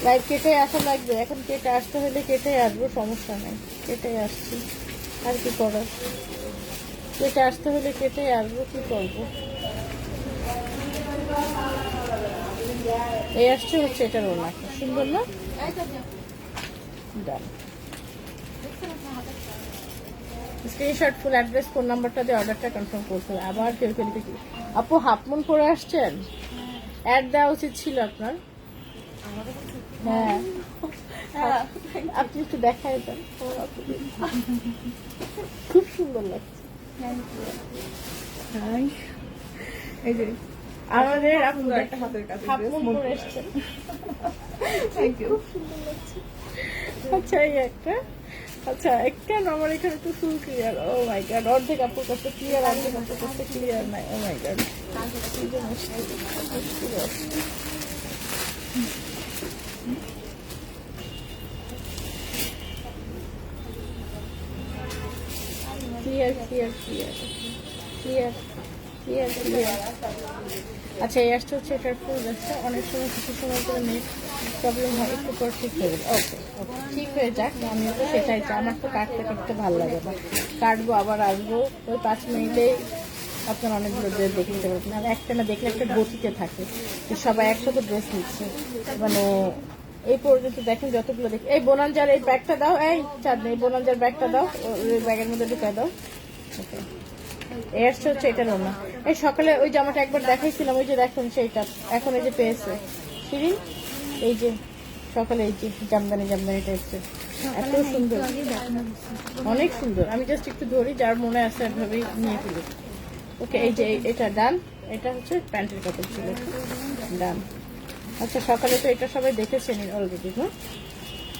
লাইভ কেটে আসা লাগবে, এখন কেটে আসতে হলে কেটে আসবো, সমস্যা নেই, কেটে আসছি। আর কি করার, কেটে আসতে হলে কেটে আসবো, কি করবো। এই আসছে হচ্ছে এটার ওনাকে, সুন্দর না? Done. Screenshot full address phone নাম্বারটা দিয়ে অর্ডারটা কনফার্ম করতে হবে। আবার কেউ ফেলতে কি আপু হাফ মুন পরে আসছেন? অ্যাড দেওয়া উচিত ছিল আপনার। হ্যাঁ, আপনি একটু দেখাই দেন, খুব সুন্দর লাগছে। এই যে আমাদের হাফ মুন পরে এসছেন, থ্যাংক ইউ, খুব সুন্দর লাগছে। আচ্ছা, এই একটা, আচ্ছা একটা আমার এখানে তো ফুল ক্লিয়ার। ও মাই গড, অর্ধেক আপুর কাছে ক্লিয়ার, অর্ধেক আপুর কাছে ক্লিয়ার নাই। Oh my god, clear clear clear clear clear clear. আচ্ছা এই আসছে হচ্ছে এটার ফুল ড্রেসটা। অনেক সময় কিছু সময় করে নেট প্রবলেম হয়, একটু পর ঠিক হয়ে যাবে। ওকে ওকে, ঠিক হয়ে যাক, আমি তো সেটাই চাই। আমার তো কাটতে কাটতে ভালো লাগে না, কাটবো আবার আসবো, ওই 5 মিনিটে আপনার অনেকগুলো ড্রেস দেখে নিতে পারবেন। আর একটা না দেখলে একটা গতিতে থাকে যে সবাই একসাথে ড্রেস নিচ্ছে, মানে এই পর্যন্ত দেখেন যতগুলো দেখি। এই বোনাঞ্জার এই ব্যাগটা দাও, এই চাঁদনি এই বোনাঞ্জার ব্যাগটা দাও, ওই ব্যাগের মধ্যে ঢুকায় দাও। ওকে, এই আসছে হচ্ছে এটার না। এই সকালে ওই জামাটা একবার দেখাইছিলাম, ওই যে দেখুন সেইটা এখন এই যে পেয়েছে শিরিন, এই যে সকালে এই যে জামদানি জামদানি টাইপের, এত সুন্দর, অনেক সুন্দর। আমি জাস্ট একটু ধরি, যার মনে আছে একভাবেই নিয়ে ফেলি। ওকে, এই যে এটা ডান, এটা হচ্ছে প্যান্টের কাপড় ছিল, ডান। আচ্ছা সকালে তো এটা সবাই দেখেছেন অলরেডি, হ্যাঁ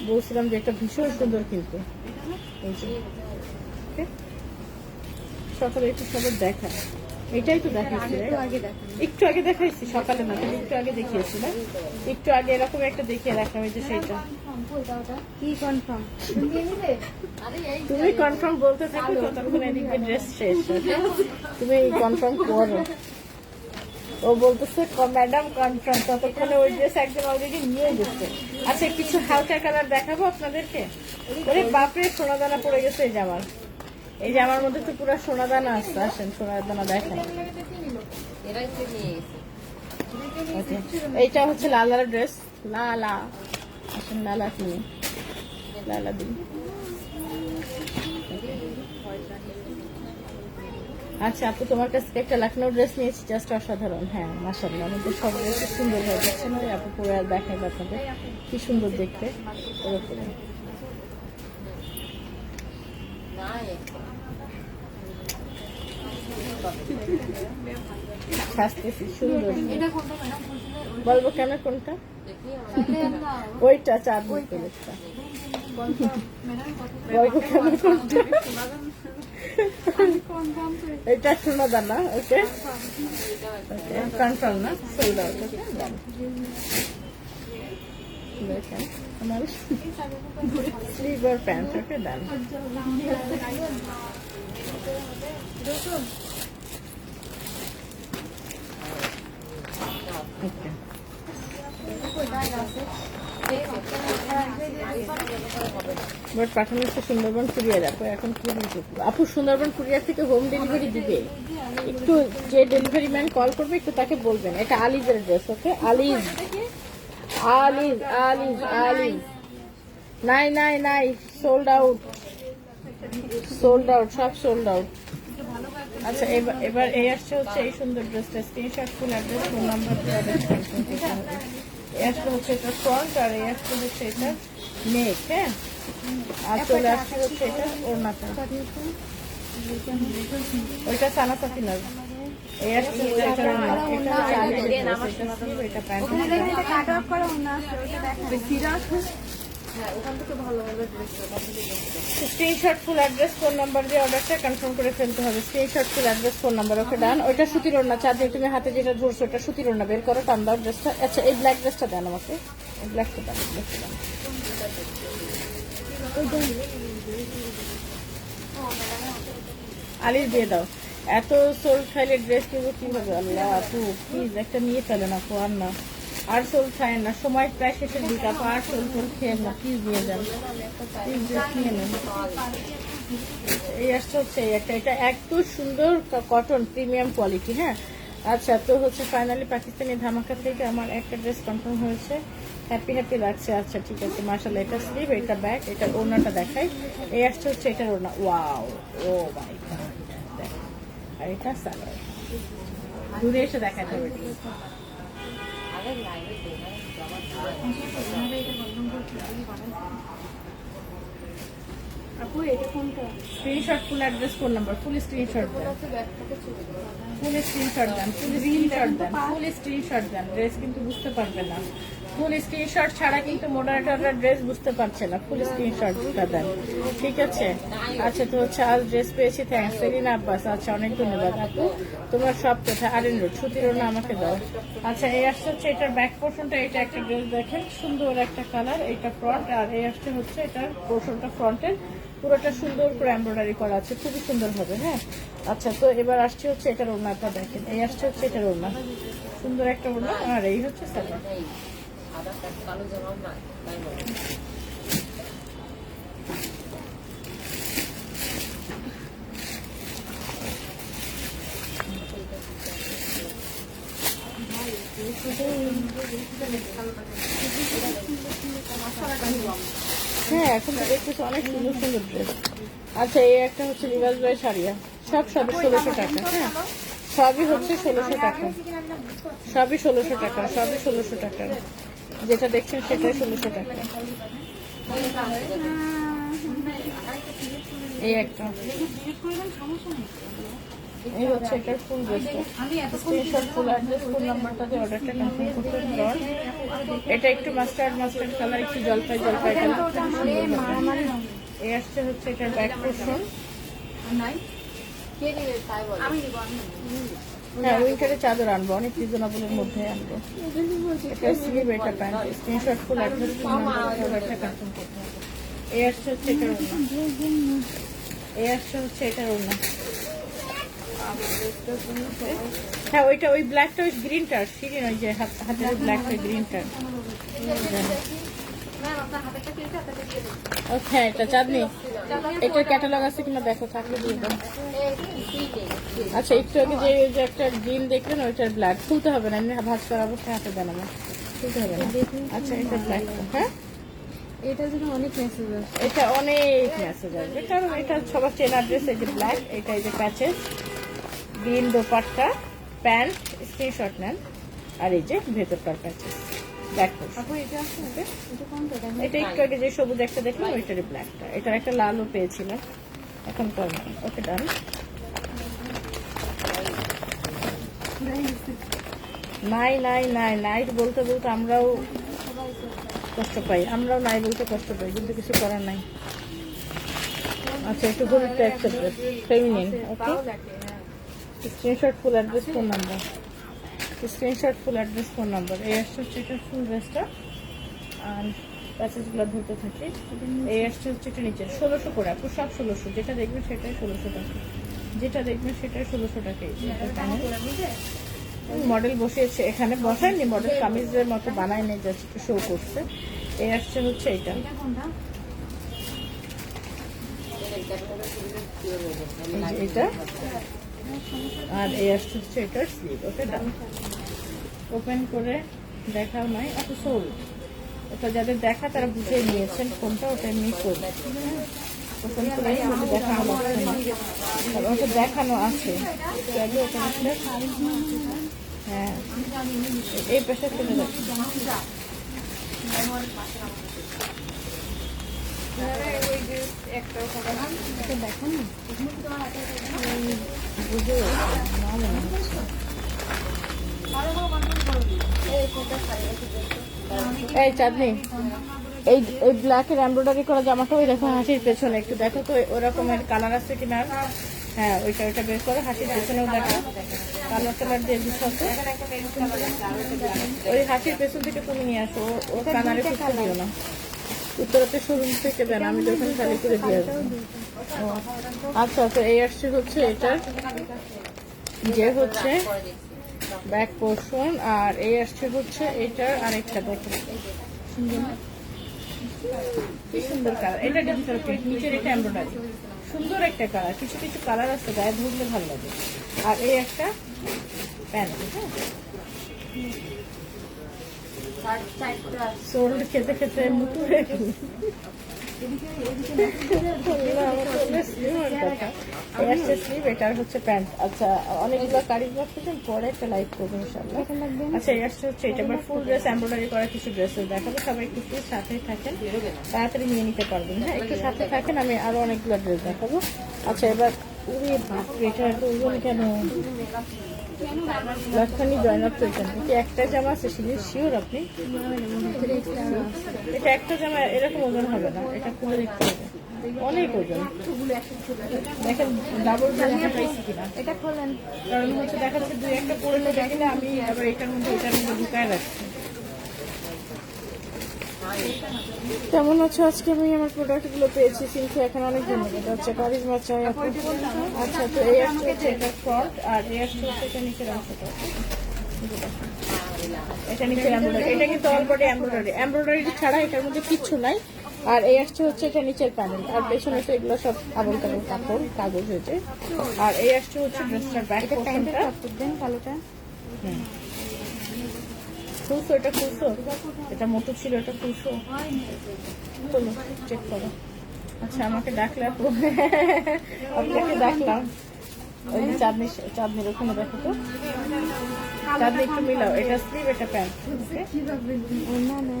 বলছিলাম যে এটা ভীষণ সুন্দর কিন্তু, এই যে okay? সকালে একটু সবার দেখা, এটাই তো দেখাইছি, একটু আগে দেখাইছি, সকালে না একটু আগে দেখিয়েছি না, একটু আগে এরকম একটা দেখিয়ে রাখলাম, এই যে সেইটা। কি কনফার্ম? তুমি কনফার্ম বলতে থাকো ততক্ষণ এদিকে ড্রেস শেষ, okay? তুমি কনফার্ম করো। ও বলতেছে ম্যাডাম কনফার্ম, ততক্ষণে ওই ড্রেস একজন অলরেডি নিয়ে গেছে। আচ্ছা কিছু হালকা কালার দেখাবো আপনাদেরকে। ওরে বাপরে, সোনা দানা পড়ে গেছে এই জামার, এই জামার মধ্যে তো পুরো সোনা দানা আসছে। আসেন সোনার দানা দেখেন। Okay, এইটা হচ্ছে লালার ড্রেস, লালা। আসেন লালা কিনে, লালা দিন। আচ্ছা আপু, তোমার কাছ থেকে একটা লখনৌ ড্রেস নিয়েছি, জাস্ট অসাধারণ। হ্যাঁ মাশাআল্লাহ, আমাদের সব ড্রেস সুন্দর হয়ে যাচ্ছে না, আপু পরে আর দেখাই আপনাদের কি সুন্দর দেখতে। ওরকম সাজতেছি সুন্দর। বলবো কেন কোনটা? ওইটা চাঁদনি কালারটা। বলবো কেন কোনটা? এটা সোনা দানা। ওকে ওকে, কনফার্ম না? Sold out. Okay done. দেখেন আমার স্লিভার pant. Okay done. Okay, but পাঠানো হচ্ছে সুন্দরবন কুরিয়ার। আপু এখন আপু সুন্দরবন কুরিয়ার থেকে হোম ডেলিভারি দিবে, একটু যে ডেলিভারি ম্যান কল করবে একটু তাকে বলবেন। এটা আলিজের ড্রেস। ওকে, আলিজ আলিজ আলিজ আলিজ। নাই নাই নাই, সোল্ড আউট, সোল্ড আউট, সব সোল্ড আউট। আচ্ছা এবার এবার এই আসছে হচ্ছে এই সুন্দর ড্রেসটা, screenshot full address phone number দিয়ে অর্ডার করতে হবে। এই আসলে হচ্ছে এটা ফ্রন্ট, আর এই আসলে হচ্ছে এটা নেক। হ্যাঁ, আর চলে আসছে হচ্ছে এটা ওড়নাটা, ওইটা সানা সাফিনার। এই আসছে হচ্ছে এটা ওড়না, এটা হচ্ছে আলিজের ড্রেস, এটা স্লিভ, এটা pant. Screenshot full address phone number দিয়ে অর্ডারটা কনফার্ম করে ফেলতে হবে। Screenshot full address phone number. Okay done. ওইটা সুতির ওড়না, চাঁদনি তুমি হাতে যেটা ধরছো ওটা সুতির ওড়না, বের করো, টান দাও ড্রেসটা। আচ্ছা এই ব্ল্যাক ড্রেসটা দেন আমাকে, এই ব্ল্যাকটা দেন, ব্ল্যাকটা দেন। আলিশ দিয়ে দাও। এত সোল খাইলে ড্রেস কিনবো কিভাবে? আল্লাহ আপু প্লিজ একটা নিয়ে ফেলেন আপু, আর না আর সোল খায় না, সময় প্রায় শেষের দিকে আপু, আর সোল টোল খেয়ে না, প্লিজ নিয়ে যান, প্লিজ ড্রেস নিয়ে নেন। এই আসছে হচ্ছে এই একটা, এটা এত সুন্দর কটন প্রিমিয়াম কোয়ালিটি। হ্যাঁ আচ্ছা, তো হচ্ছে ফাইনালি পাকিস্তানি ধামাকা থেকে আমার একটা ড্রেস কনফার্ম হয়েছে, হ্যাপি হ্যাপি লাগছে। আচ্ছা ঠিক আছে মাশাআল্লাহ, এটা স্লিভ, এটা ব্যাক, এটা ওড়নাটা দেখাই। এই আসছে হচ্ছে এটার ওড়না, ওয়াও ও মাই গড, দেখো, আর এটা সালোয়ার, দূরে এসে দেখাতে হবে। আপু এটা কোনটা? Screenshot full address phone number, full screenshot দেন, ফুল স্ক্রিনশট দেন, ফুল স্ক্রিনশট দেন, ফুল স্ক্রিনশট দেন। ড্রেস কিন্তু বুঝতে পারবে না, ফুল স্ক্রিনশট ছাড়া কিন্তু মডারেটররা ড্রেস বুঝতে পারছে না, ফুল স্ক্রিনশটটা দেন, ঠিক আছে? আচ্ছা তো হচ্ছে আজ ড্রেস পেয়েছি, থ্যাংকস সেলিনা আব্বাস। আচ্ছা অনেক ধন্যবাদ আপু, তোমার সব কথা। আরেন রোড সুতির ওড়না আমাকে দাও। আচ্ছা এই আসছে হচ্ছে এটার ব্যাক পোর্শনটা, এটা একটা ড্রেস দেখেন সুন্দর একটা কালার, এইটা ফ্রন্ট, আর এই আসছে হচ্ছে এটার পোর্শনটা ফ্রন্টের পুরোটা সুন্দর করে এমব্রয়ডারি করা আছে, খুবই সুন্দর হবে। হ্যাঁ আচ্ছা, তো এবার আসছে হচ্ছে এটার ওড়নাটা দেখেন, এই আসছে হচ্ছে এটার ওড়না, সুন্দর একটা ওড়না, আর এই হচ্ছে সালোয়ার। এই সাদা কালো জামা না তাই বলে হ্যাঁ, এখন তো দেখতেছি অনেক সুন্দর সুন্দর ড্রেস। আচ্ছা, এই একটা হচ্ছে রিভার্স বাই সারিয়া, সবই 1600 টাকা। হ্যাঁ, সবই হচ্ছে 1600 টাকা, সবই 1600 টাকা, সবই 1600 টাকা। যেটা দেখছেন সেটাই 1600 টাকা। এই একটা, এই হচ্ছে এটার ফুল ড্রেসটা। স্ক্রিনশট, ফুল অ্যাড্রেস, ফোন নাম্বারটাতে অর্ডারটা কনফার্ম করতে পারেন। এটা একটু মাস্টার্ড কালার, একটু জলপাই কালার। এই আসছে হচ্ছে এটার ব্যাক পোর্শন। কে দিবে তাই বলে হ্যাঁ, উইন্টারে চাদর আনবো, অনেক রিজনেবলের মধ্যে আনবো। এটা স্লিভ, এটা pant. Screenshot, full address, phone নাম্বারটাতে অর্ডারটা কনফার্ম করতে হবে। এই আসছে হচ্ছে এটার ওড়না, এই আসছে হচ্ছে এটার ওড়না। হ্যাঁ, ওইটা ওই ব্ল্যাকটা, ওই গ্রিনটা শিরিন, ওই যে হাতের ব্ল্যাকটা, গ্রিনটা। হ্যাঁ, এটা চাঁদনি। এটার ক্যাটালগ আছে কিনা দেখো, থাকলে দিয়ে দাও। আচ্ছা, একটু আগে যে একটা গ্রিন দেখলেন, ওইটার ব্ল্যাক। খুলতে হবে না, এমনি ভাজ করা অবস্থায় হাতে দেন আমার, খুলতে হবে না। আচ্ছা, এটা ব্ল্যাকটা। হ্যাঁ, এটা জন্য অনেক মেসেজ আছে। এটা অনেক মেসেজ আসবে, কারণ এটা সবার চেনার ড্রেস। এই যে ব্ল্যাক, এটা এই যে patches, green dupatta, pant, screenshot নেন। আর এই যে ভেতরকার প্যাচেস, ব্ল্যাক পোর্শন। আপু এটা আছে, এটা কোনটা? এটা একটু আগে যে সবুজ একটা দেখলাম, ওইটারই ব্ল্যাকটা। এটার একটা লালও পেয়েছিলাম, এখন তো না। ওকে, ডান। নাই নাই নাই নাই বলতে বলতে আমরাও কষ্ট পাই, আমরাও নাই বলতে কষ্ট পাই, কিন্তু কিছু করার নাই। আচ্ছা, একটু গরিবটা accept, feminine. Okay, screenshot, full address, phone number. Screenshot, full address, phone number. এই আসছে হচ্ছে এটা ফুল ড্রেসটা, আর প্যাসেজগুলো ধরতে থাকে। এই আসছে হচ্ছে এটা নিচে 1600 করে। আপু সব 1600, যেটা দেখবেন সেটাই 1600 টাকা, যেটা দেখবেন সেটাই 1600 টাকা। মডেল বসিয়েছে এখানে, বসায়নি মডেল, কামিজের মতো বানায় নেই, জাস্ট একটু শো করছে। এই আসছে হচ্ছে এটা, এটা। আর এই আসছে হচ্ছে এটার স্লিভ। ওকে, ডান। ওপেন করে দেখাও নাই আপু, সোল। ওটা যাদের দেখা তারা বুঝে নিয়েছেন কোনটা, ওটা এমনি সোল। ওপেন করে দেখানো লাগছে না, ওটা দেখানো আছে। হ্যাঁ, এই পেশা চলে যাচ্ছে। দেখো না, বুঝে না মনে হচ্ছে। এই চাঁদনি, এই এই ব্ল্যাকের এমব্রয়ডারি করা জামাটা ওই দেখো হাসির পেছনে, একটু দেখো তো ওরকমের কালার আছে কিনা। হ্যাঁ, ওইটা বের করে হাসির পেছনেও দেখো, কালার দিয়ে দিচ্ছে। ওই হাসির পেছন থেকে তুমি নিয়ে আসো, ও কানারে ফুটতে দিও না। উত্তরাতে শোরুম থেকে দেন, আমি যখন খালি করে দিয়ে আসবো। আচ্ছা, তো এই আসছে হচ্ছে এটার যে হচ্ছে ব্যাক পোর্শন, আর এই আসছে হচ্ছে এটার আরেকটা। দেখো কি সুন্দর কালার, এটা ডিজিটাল প্রিন্ট, নিচের এটা এমব্রয়ডারি, সুন্দর একটা কালার। কিছু কিছু কালার আছে গায়ে ধরলে ভালো লাগে। আর এই একটা প্যান্ট, সোল্ড খেতে খেতে মুটু হয়ে গেল। এটার হচ্ছে প্যান্ট। আচ্ছা, অনেকগুলো কারিগর করছেন, পরে একটা লাইভ করবো ইনশাল্লাহ। আচ্ছা, এই আসছে হচ্ছে এটা ফুল ড্রেস এমব্রয়ডারি করা কিছু ড্রেসেস দেখাবো। সবাই একটু প্লিজ সাথেই থাকেন, তাড়াতাড়ি নিয়ে নিতে পারবেন। হ্যাঁ, একটু সাথে থাকেন, আমি আরো অনেকগুলো ড্রেস দেখাবো। আচ্ছা, এবার এটা এত ওজন কেন? লাখানি জয়নাব চলছেন কি একটা জামা আছে, শিওর আপনি? এটা একটা জামা এরকম ওজন হবে না, এটা খুলে দেখতে হবে, অনেক ওজন। দেখেন ডাবল জামা পাইছি কিনা, এটা খোলেন। কারণ হচ্ছে দেখা যাচ্ছে দুই একটা পরে দেখলে আমি আবার এটার মধ্যে ঢুকায় রাখছি। কেমন আছো? আজকে আমি আমার প্রোডাক্টগুলো পেয়েছি কিন্তু এখন অনেক ধন্যবাদ। আচ্ছা, কারিজমা চাই আপু। আচ্ছা, তো এই আসছে হচ্ছে এটা ফ্রন্ট, আর এই আসছে হচ্ছে এটা নিচের অংশটা। এটা নিচে এমব্রয়ডারি, এটা কিন্তু অলরেডি এমব্রয়ডারি ছাড়া এটার মধ্যে কিচ্ছু নাই। আর এই আসছে হচ্ছে এটা নিচের প্যানেল, আর পেছনে তো এগুলো সব আবল তাবল কাপড় কাগজ হয়েছে। আর এই আসছে হচ্ছে ড্রেসটার ব্যাক পোর্শনটা। দেন কালোটা খুলছো, এটা খুলছো, এটা মোটো ছিল, এটা খুলছো, চলো চেক করো। আচ্ছা আমাকে ডাকলে আপু, আপনাকে ডাকলাম। ওই যে চাঁদনির ওখানে দেখো তো, চাঁদনি একটু মিলাও। এটা স্লিভ, এটা প্যান্ট, না না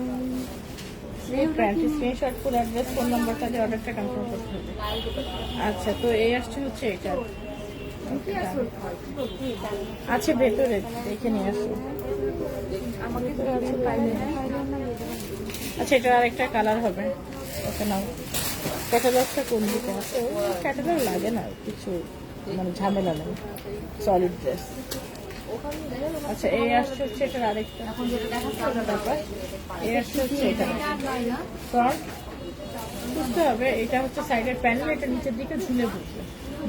sleeve pant. Screenshot full address phone নাম্বারটা দিয়ে অর্ডারটা কনফার্ম করতে হবে। আচ্ছা তো এই আসছে হচ্ছে এটা আছে ভেতরে, দেখে নিয়ে আসো। আচ্ছা এটা আরেকটা কালার হবে, ওকে নাও। ক্যাটালগটা কোন দিকে আছে? ক্যাটালগ লাগে না কিছু, মানে ঝামেলা নেই, সলিড ড্রেস। আচ্ছা এই আসছে হচ্ছে এটার আরেকটা ব্যাপার, এই আসছে হচ্ছে এটা ফ্রন্ট বুঝতে হবে। এটা হচ্ছে সাইডের প্যানেল, এটা নিচের দিকে ঝুলে বসবে,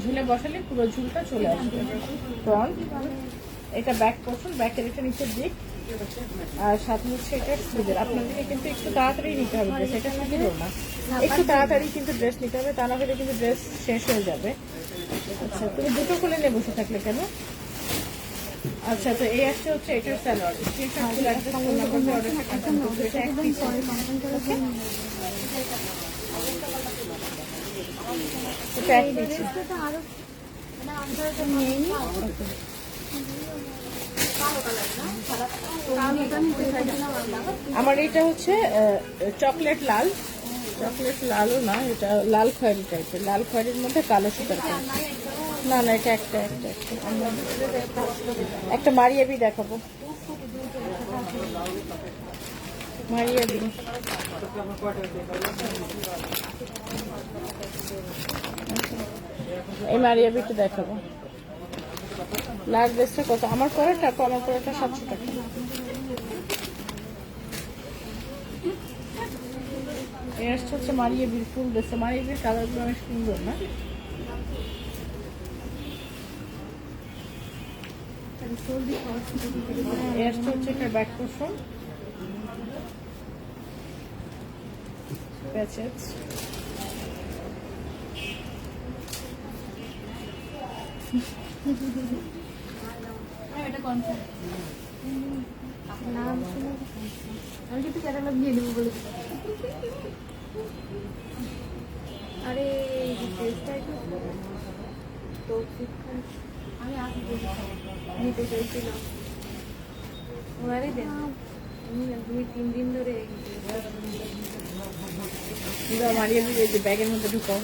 ঝুলে বসালে পুরো ঝুলটা চলে আসবে। ফ্রন্ট এটা ব্যাক পোর্শন, ব্যাকের এটা নিচের দিক, আর সাথে হচ্ছে এটা স্লিভের। আপনাদেরকে কিন্তু একটু তাড়াতাড়ি নিতে হবে ড্রেস, এটা স্লিভেরও না, একটু তাড়াতাড়ি কিন্তু ড্রেস নিতে হবে, তা না হলে কিন্তু ড্রেস শেষ হয়ে যাবে। আচ্ছা তুমি দুটো খুলে নিয়ে বসে থাকলে কেন? আচ্ছা তো এই আসছে হচ্ছে এটার স্যালোয়ার। আমার এটা হচ্ছে চকলেট লাল, চকলেট লালও না, এটা লাল খয়েরি টাইপের, লাল খয়েরির মধ্যে কালো সুতার কাজ। না না এটা একটা একটা একটা মারিয়াবি দেখাবো, মারিয়াবি। এই মারিয়াবিটা দেখাবো। লাল ড্রেসটা কত? আমার পরেটা 700 টাকা। এই আসছে হচ্ছে মারিয়াবির ফুল ড্রেস, মারিয়াবির কালারগুলো অনেক সুন্দর না? এই আসছে হচ্ছে একটা ব্যাক পোর্শন, প্যাচেস। আমি কিন্তু ক্যাটালগ দিয়ে দেবো বলে। আরে এই ড্রেসটা তো আমি আগে নিতে চাইছিলাম, ওনারই দেন। আমি 2-3 দিন ধরে মারিয়াবি এই যে ব্যাগের মধ্যে ঢুকাও।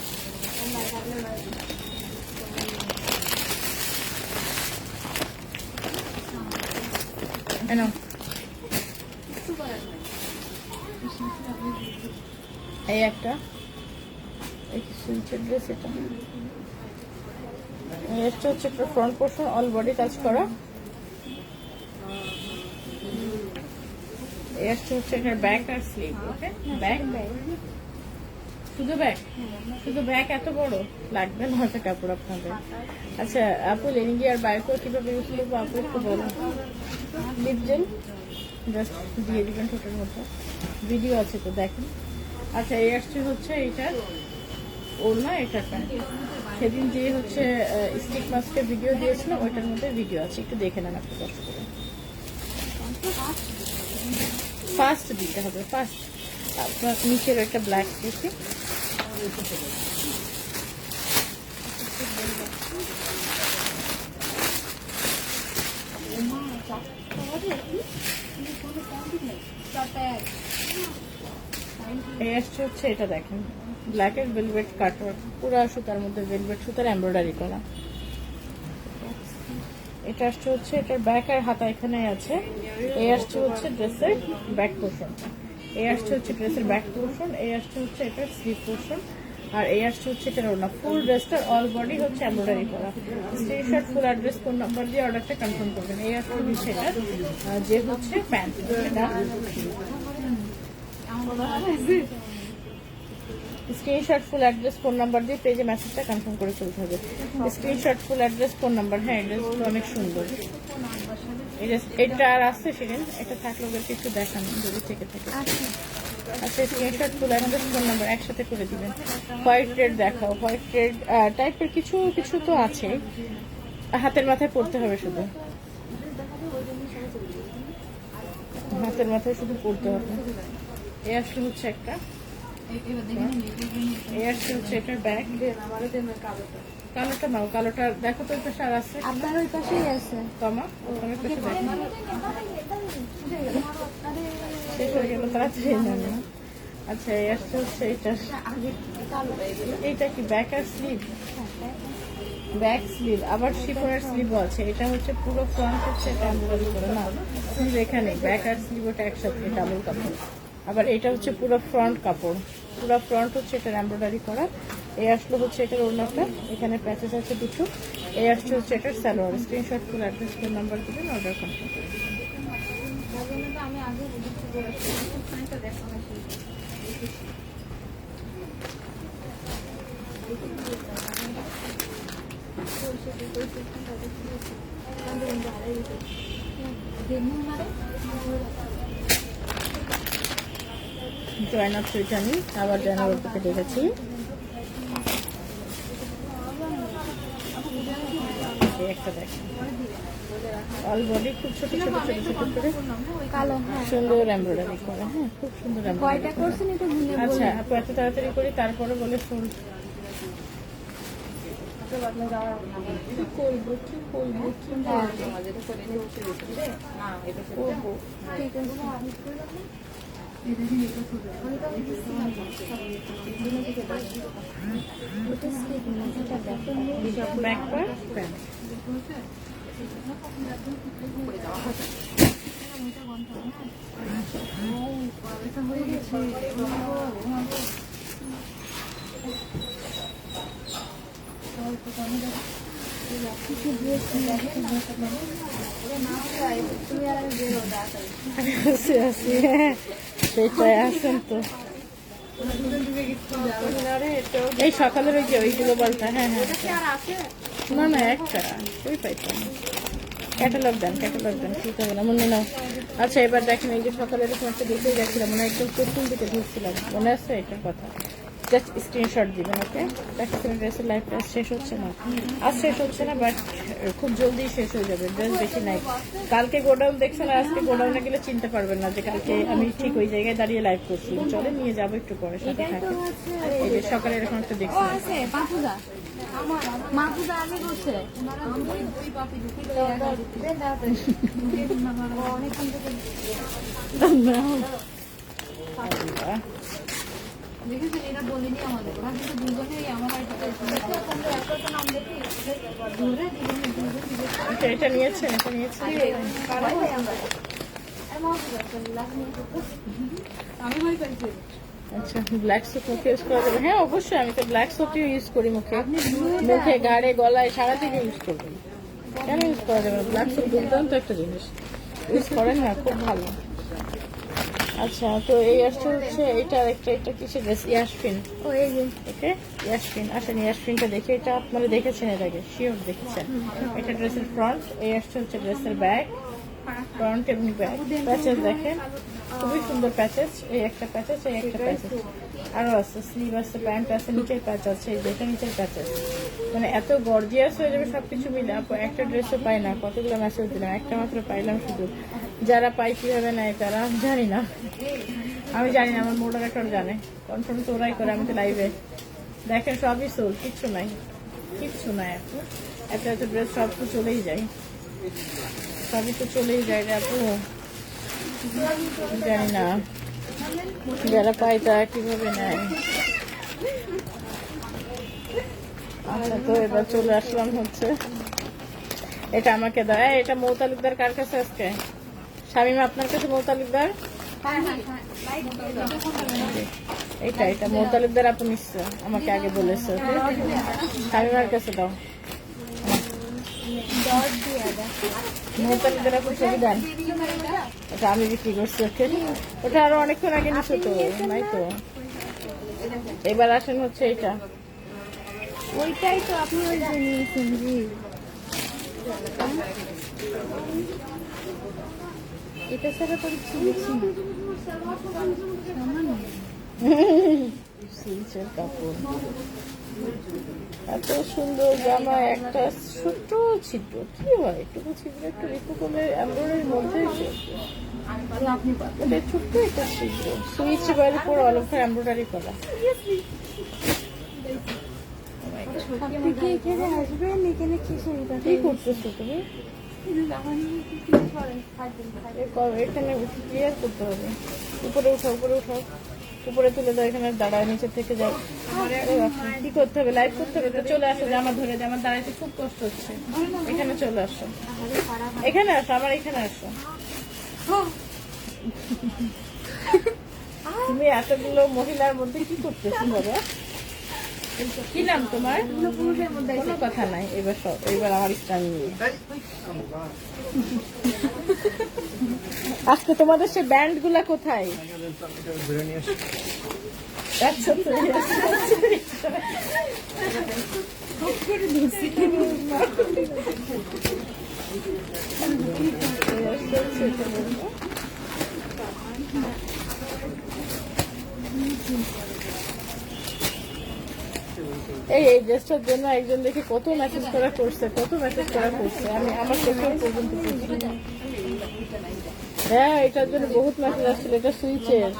এই একটা সুইচের ড্রেস, এটা এটা হচ্ছে একটা ফ্রন্ট পোর্শন অল বডি কাজ করা। এই হচ্ছে এটার ব্যাক আর স্লিভ। ওকে ব্যাক, শুধু ব্যাক, শুধু ব্যাক এত বড় লাগবে না একটা কাপড় আপনাদের। আচ্ছা আপু লেনিঙ্গি আর বায়োকো কিভাবে ইউজ করবো আপু একটু বলো। লিপ জেল জাস্ট দিয়ে দিবেন ঠোঁটের মধ্যে, ভিডিও আছে তো দেখেন। আচ্ছা এই আসছে হচ্ছে এটা ওড়না, এটা প্যান্ট। সেদিন যে হচ্ছে স্টিক মাস্কের ভিডিও দিয়েছিল ওইটার মধ্যে ভিডিও আছে, একটু দেখে নেন আপনি কষ্ট করে। ফার্স্ট দিতে হবে, ফার্স্ট। আপনার নিচের একটা ব্ল্যাক দেখি, এই আসছে হচ্ছে এটা দেখেন ব্ল্যাকের ভেলভেট কাটওয়ার্ক, পুরো সুতার মধ্যে ভেলভেট সুতার এমব্রয়ডারি করা। এটা আসছে হচ্ছে এটার ব্যাক আর হাতা এখানে আছে। এই আসছে হচ্ছে ড্রেসের ব্যাক পোর্শন, এই আসছে হচ্ছে ড্রেসের ব্যাক পোর্শন, এই আসছে হচ্ছে এটার স্লিভ পোর্শন, আর এই আসছে হচ্ছে এটার ওড়না। ফুল ড্রেসটার অল বডি হচ্ছে এমব্রয়ডারি করা। Screenshot full address phone number দিয়ে অর্ডারটা কনফার্ম করবেন। এই আসছে হচ্ছে এটা যে হচ্ছে pant. Screenshot full address phone number দিয়ে পেজে মেসেজটা কনফার্ম করে চলতে হবে। Screenshot full address phone number. হ্যাঁ ড্রেসগুলো অনেক সুন্দর। এই যে এটা আর আসছে শিরিন, এটা থাকলে ওদেরকে একটু দেখানো যদি থেকে থাকে। আচ্ছা আচ্ছা স্ক্রিনশট তুলে আমাদের ফোন নাম্বার একসাথে করে দিবেন। হোয়াইট রেড দেখাও, হোয়াইট রেড টাইপের কিছু কিছু তো আছে, হাতের মাথায় পড়তে হবে শুধু, হাতের মাথায় শুধু পড়তে হবে। এই আসলে হচ্ছে একটা, এই আসলে হচ্ছে এটার ব্যাগ। কালোটা নাও, কালোটা দেখো তো একটা সার আছে আপনার ওই পাশেই আছে। কমা, ওখানে পাশে দেখো শেষ হয়ে গেল তাড়াতাড়ি জানি না। আচ্ছা এই আসছে হচ্ছে এইটা, এইটা কি ব্যাক আর স্লিভ? ব্যাক স্লিভ, আবার শিফনের স্লিভও আছে। এটা হচ্ছে পুরো ফ্রন্ট হচ্ছে এটা এমব্রয়ডারি করে না, স্লিভ এখানে, ব্যাক আর স্লিভ ওটা একসাথে ডাবল কাপড়। আবার এটা হচ্ছে পুরো ফ্রন্ট কাপড়, পুরো ফ্রন্ট হচ্ছে এটা এমব্রয়ডারি করা। এই আসলে হচ্ছে এটার ওড়নাটা, এখানে প্যাচেস আছে দুটো। এই আসছে হচ্ছে এটার সালোয়ার। স্ক্রিনশট করে অ্যাড্রেস ফোন নাম্বার দিবেন, অর্ডার কনফার্ম করবেন। আমি আগে জয়নাব চৈতানি, আবার জয়নাবের দিকে দেখেছি। এই একটা দেখেন, অল বডি খুব ছোট ছোট ছোট ছোট করে কালো, হ্যাঁ সুন্দর এমব্রয়ডারি করা, হ্যাঁ খুব সুন্দর কয়টা এমব্রয়ডারি। করছেন এটা ভুলে আচ্ছা আপু এত তাড়াতাড়ি করি তারপরে বলে ফুল কি করবো কি করবো কি করবো। ঠিক আছে। ব্যাক পার্ট প্যান্ট, সেটাই আসেন তো। এই সকালের ওই যে ওইগুলো বলতে, হ্যাঁ হ্যাঁ না না একটা ওই পাইতাম। ক্যাটালগ দেন, ক্যাটালগ দেন, ঠিক হবে না মনে নাও। আচ্ছা এবার দেখেন, এই যে সকালে এরকম একটা দেখেই যাচ্ছিলাম, মনে হয় একদম প্রথম দিকে ধরছিলাম, মনে আছে এটার কথা। জাস্ট স্ক্রিনশট দিবেন, ওকে? দেখেন ড্রেসের লাইফটা শেষ হচ্ছে না, আজ শেষ হচ্ছে না, বাট খুব জলদি শেষ হয়ে যাবে। ড্রেস বেশি নাই। কালকে গোডাউন দেখছেন, আর আজকে গোডাউনে গেলে চিনতে পারবেন না যে কালকে আমি ঠিক ওই জায়গায় দাঁড়িয়ে লাইভ করছি। চলে নিয়ে যাবো একটু পরে, সাথে থাকে। এই যে সকালে এরকম একটা দেখছি, আছে মাহফুজা, মাহফুজা আগে করছে অনেকক্ষণ থেকে দেখেছেন, এটা বলিনি আমাদের, ওরা কিন্তু দুজনেই আমার বাড়িতে ধরে আচ্ছা, এটা নিয়েছেন, এটা নিয়েছেন। আমি ভয় করছি। আচ্ছা ব্ল্যাক সোপ মুখে ইউজ করা যাবে? হ্যাঁ অবশ্যই, আমি তো ব্ল্যাক সোপই ইউজ করি মুখে, মুখে গাড়ে গলায় সারা দিকে ইউজ করবেন। কেন ইউজ করা যাবে না? ব্ল্যাক সোপ দুর্দান্ত একটা জিনিস, ইউজ করেন না, খুব ভালো। আচ্ছা তো এই আসছে হচ্ছে এইটা একটা, এটা কিসের ড্রেস? ইয়াসমিন। ও এই যে ওকে ইয়াসমিন, আসেন ইয়াসমিনটা দেখে, এটা আপনারা দেখেছেন এর আগে, শিওর দেখেছেন। এটা ড্রেসের ফ্রন্ট, এই আসছে হচ্ছে ড্রেসের ব্যাক, ফ্রন্ট এবং ব্যাক। প্যাচেস দেখেন খুবই সুন্দর প্যাচেস, এই একটা প্যাচেস, এই একটা প্যাচেস, আরো আছে স্লিভ আছে, প্যান্ট আছে, নিচের প্যাচ আছে, এই দেখে নিচের প্যাচেস, মানে এত গর্জিয়াস হয়ে যাবে সবকিছু মিলে। আপু একটা ড্রেসও পাই না, কতগুলো মেসেজ দিলাম, একটা মাত্র পাইলাম শুধু। যারা পাই কিভাবে নেয় তারা জানি না, আমি জানি না, আমার মোডারেটর জানে, কনফার্ম তো ওরাই করে। আমি তো লাইভে দেখেন সবই সোল, কিচ্ছু নাই, কিচ্ছু নাই আপু। এত এত ড্রেস সব তো চলেই যায়, সবই তো চলেই যায় রে আপু, জানি না যারা পায় তারা কিভাবে নেয়। আচ্ছা তো এবার চলে আসলাম হচ্ছে, এটা আমাকে দেয়, এটা মৌ তালুকদার কার কাছে আজকে? শামিমা আপনার কাছে মৌ তালুকদার? এটা এটা মৌ তালুকদার আপু নিচ্ছে, আমাকে আগে বলেছে। শামিমার কাছে দাও, মৌ তালুকদার আপু ছবি দেন। ওটা আমি বিক্রি করছি, ওকে? ওটা আরো অনেকক্ষণ আগে নিছো তো, নাই তো। এবার আসেন হচ্ছে এইটা, ওইটাই তো আপনি ওই যে নিয়েছেন, জি এটা ছাড়া তো কিছু দেখছি না সিল্কের কাপড়, এত সুন্দর জামা, একটা ছোট্ট ছিদ্র, কি হয় একটু ছিদ্র একটু রিপু করলে এমব্রয়ডারির মধ্যে আপনি এটা ছোট্ট একটা ছিদ্র, সুইচ বাইরে পুরো অল ওভার এমব্রয়ডারি করা। আপনি কি এখানে আসবেন? এখানে কি সুবিধা? কি করতেছো তুমি? এখানে ক্লিয়ার করতে হবে, উপরে উঠাও, উপরে উঠাও, উপরে তুলে দাও, এখানে দাঁড়ায়, নিচে থেকে যাও। কি করতে হবে? লাইভ করতে হবে তো, চলে আসো, জামা ধরে, জামা দাঁড়াইতে খুব কষ্ট হচ্ছে, এখানে চলে আসো, এখানে আসো, আমার এখানে আসো। তুমি এতগুলো মহিলার মধ্যে কি করতেছো বাবা? কি নাম তোমার? কোনো কথা নাই, এবার সব, এবার আমার স্টাইল নিয়ে আজকে তোমাদের সে ব্যান্ড গুলা কোথায়? আচ্ছা, তো এই ড্রেসটার জন্য একজন দেখে কত মেসেজ করা করছে, আমি আমার চোখে পর্যন্ত পড়ছি। হ্যাঁ, এটার জন্য বহুত মেসেজ আসছিল। এটা সুইচের,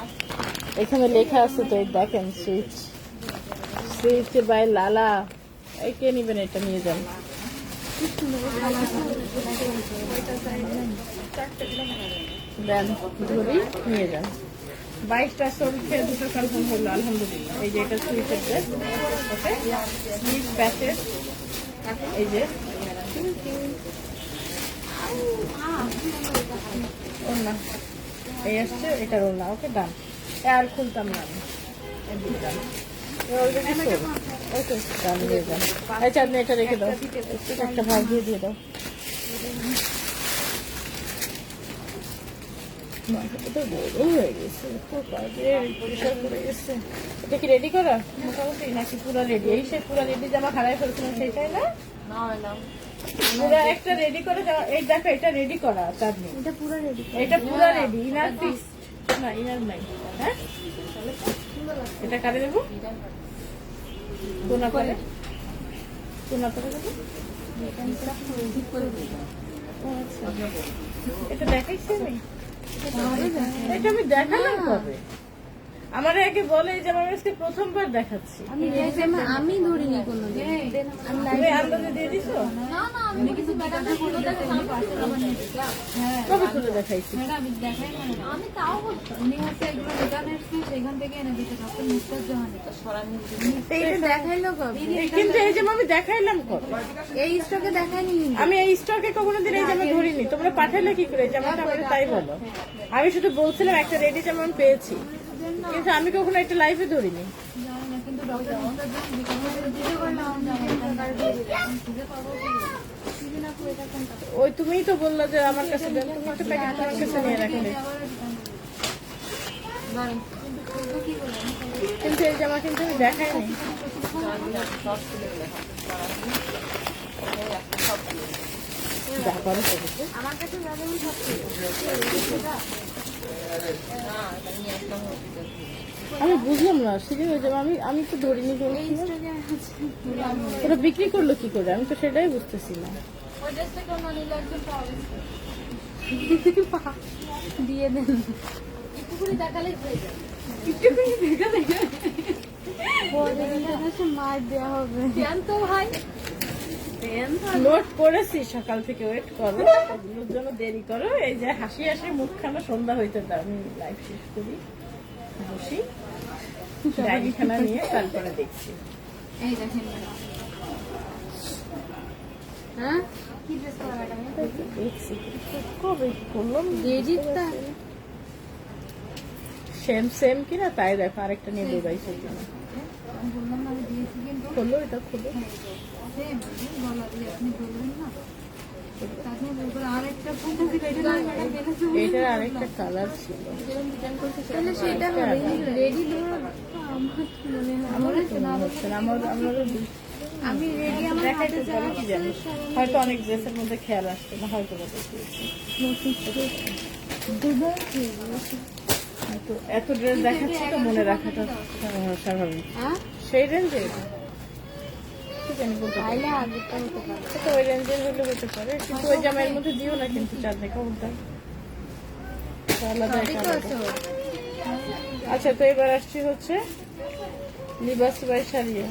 এখানে লেখা আছে তো, এই দেখেন, সুইচ বাই লালা। এই কে নিবেন? এটা নিয়ে যান। দেন, ধরি নিয়ে যান। 22টা সোল খেয়ে 2টো কনফার্ম হলো, আলহামদুলিল্লাহ। এই যে এটা সুইচের ড্রেস, ওকে, স্লিভ প্যাচের, এই যে ওড়না, এই আসছে, এটার ওড়না, ওকে, ডান। আর খুলতাম না আমি, ডান। ওকে, ডান, দিয়ে যান। এই চাঁদনি, এটা রেখে দাও, একটা ভাগ দিয়ে দাও। এটা বড় হয়ে গেছে, প্রেশার পড়ে গেছে। এটা কি রেডি করা মোটামুটি, নাকি পুরো রেডি? এই সে পুরো রেডি জামা হারাই ফেলছিলাম, সেটাই না? পুরো একটা রেডি করে জামা, এই দেখো, এটা রেডি করা চাঁদনি, এটা পুরো রেডি। এটা পুরো রেডি, ইনার ফিক্সড না, ইনার নাই। হ্যাঁ, এটা কাটে দেবো, কোনা করে, কোনা করে দেবো। আচ্ছা, এটা দেখাইছি আমি, এটা আমি দেখালাম কবে? আমার আগে বলে যে আমার আজকে প্রথমবার দেখাচ্ছি। আমি ধরিনি কোনো তুমি আন্দাজে দিয়ে দিছো? আমি কিছু ম্যাডামকে বলে কবে তুলে দেখাইছি? আমি তাও বলছি উনি হচ্ছে এগুলো রিটার্ন এসছে সেখান থেকে এনে দিতে ডক্টর মিস্টার জহানি এটা দেখাইলো কবে? কিন্তু এই যে আমি দেখাইলাম কবে? এই স্টকে দেখাইনি। আমি এই স্টকে কখনো দিন এই জামা ধরিনি। তোমরা পাঠালে কি করে জামাটা? আমার তাই বলো। আমি শুধু বলছিলাম একটা রেডি জামা আমি পেয়েছি, কিন্তু আমি কখনো একটা লাইফে ধরিনি। জানি না, কিন্তু ডক্টর মিস্টার জহানি দিতে পারলাম খুঁজে পাবো কি না পুরো এটা কোনটা? ওই তুমিই তো বললা যে আমার কাছে দেন, তুমি একটা প্যাকেট তোমার কাছে নিয়ে রাখলে। কিন্তু এই জামা কিন্তু আমি দেখাইনি। যা করো করো। আমার কাছে যেমন সব আমি বুঝলাম না, সেদিন ওই জামা আমি তো ধরিনি বলছিলাম। ওরা বিক্রি করলো কি করে? আমি তো সেটাই বুঝতেছি না। দিয়ে দেন একটু করে দেখালে মার দেওয়া হবে। তো ভাই নোট করেছি, সকাল থেকে ওয়েট করো, ওগুলোর জন্য দেরি করো। এই যে হাসি হাসি মুখখানা সন্ধ্যা হইতে দাও, আমি লাইভ শেষ করি, বসি, ডায়েরিখানা নিয়ে তারপরে দেখছি। এই দেখেন হ্যাঁ কি ড্রেস করা ম্যাডাম? দেখছি কবে করলাম, রেডিটা সেম সেম কিনা তাই দেখো, আরেকটা নিয়ে দৌড়াইছে কিনা। বললাম না আমি দিয়েছি, কিন্তু খোলো, এটা খোলো। সেম বলা দিয়ে আপনি বলবেন না, তারপরে বলবেন আরেকটা ফোন থেকে রেডি না ম্যাডাম বলেছে এটার আরেকটা কালার ছিল, তাহলে সেটা রেডি দেওয়া আমার মনে হয় আমার তো মনে হচ্ছে না। আমারও আমি রেডি আমার দেখাইতে পারি কি জানি, হয়তো অনেক ড্রেসের মধ্যে খেয়াল আসছে না, হয়তো বা দেখিয়েছি। তো এত ড্রেস দেখাচ্ছি তো মনে রাখাটা স্বাভাবিক। হ্যাঁ সেই রেঞ্জে কি জানি বলতে পারি তাইলে আগেরটা হতে পারে। তো ওই রেঞ্জের হলে হতে পারে, কিন্তু ওই জামাইয়ের মধ্যে দিও না কিন্তু চাঁদনি খবরদার, আলাদা সবই এটা তো আলাদা। আছে ওর। আচ্ছা, তো এবার আসছি হচ্ছে লিবাস বাই সারিয়া।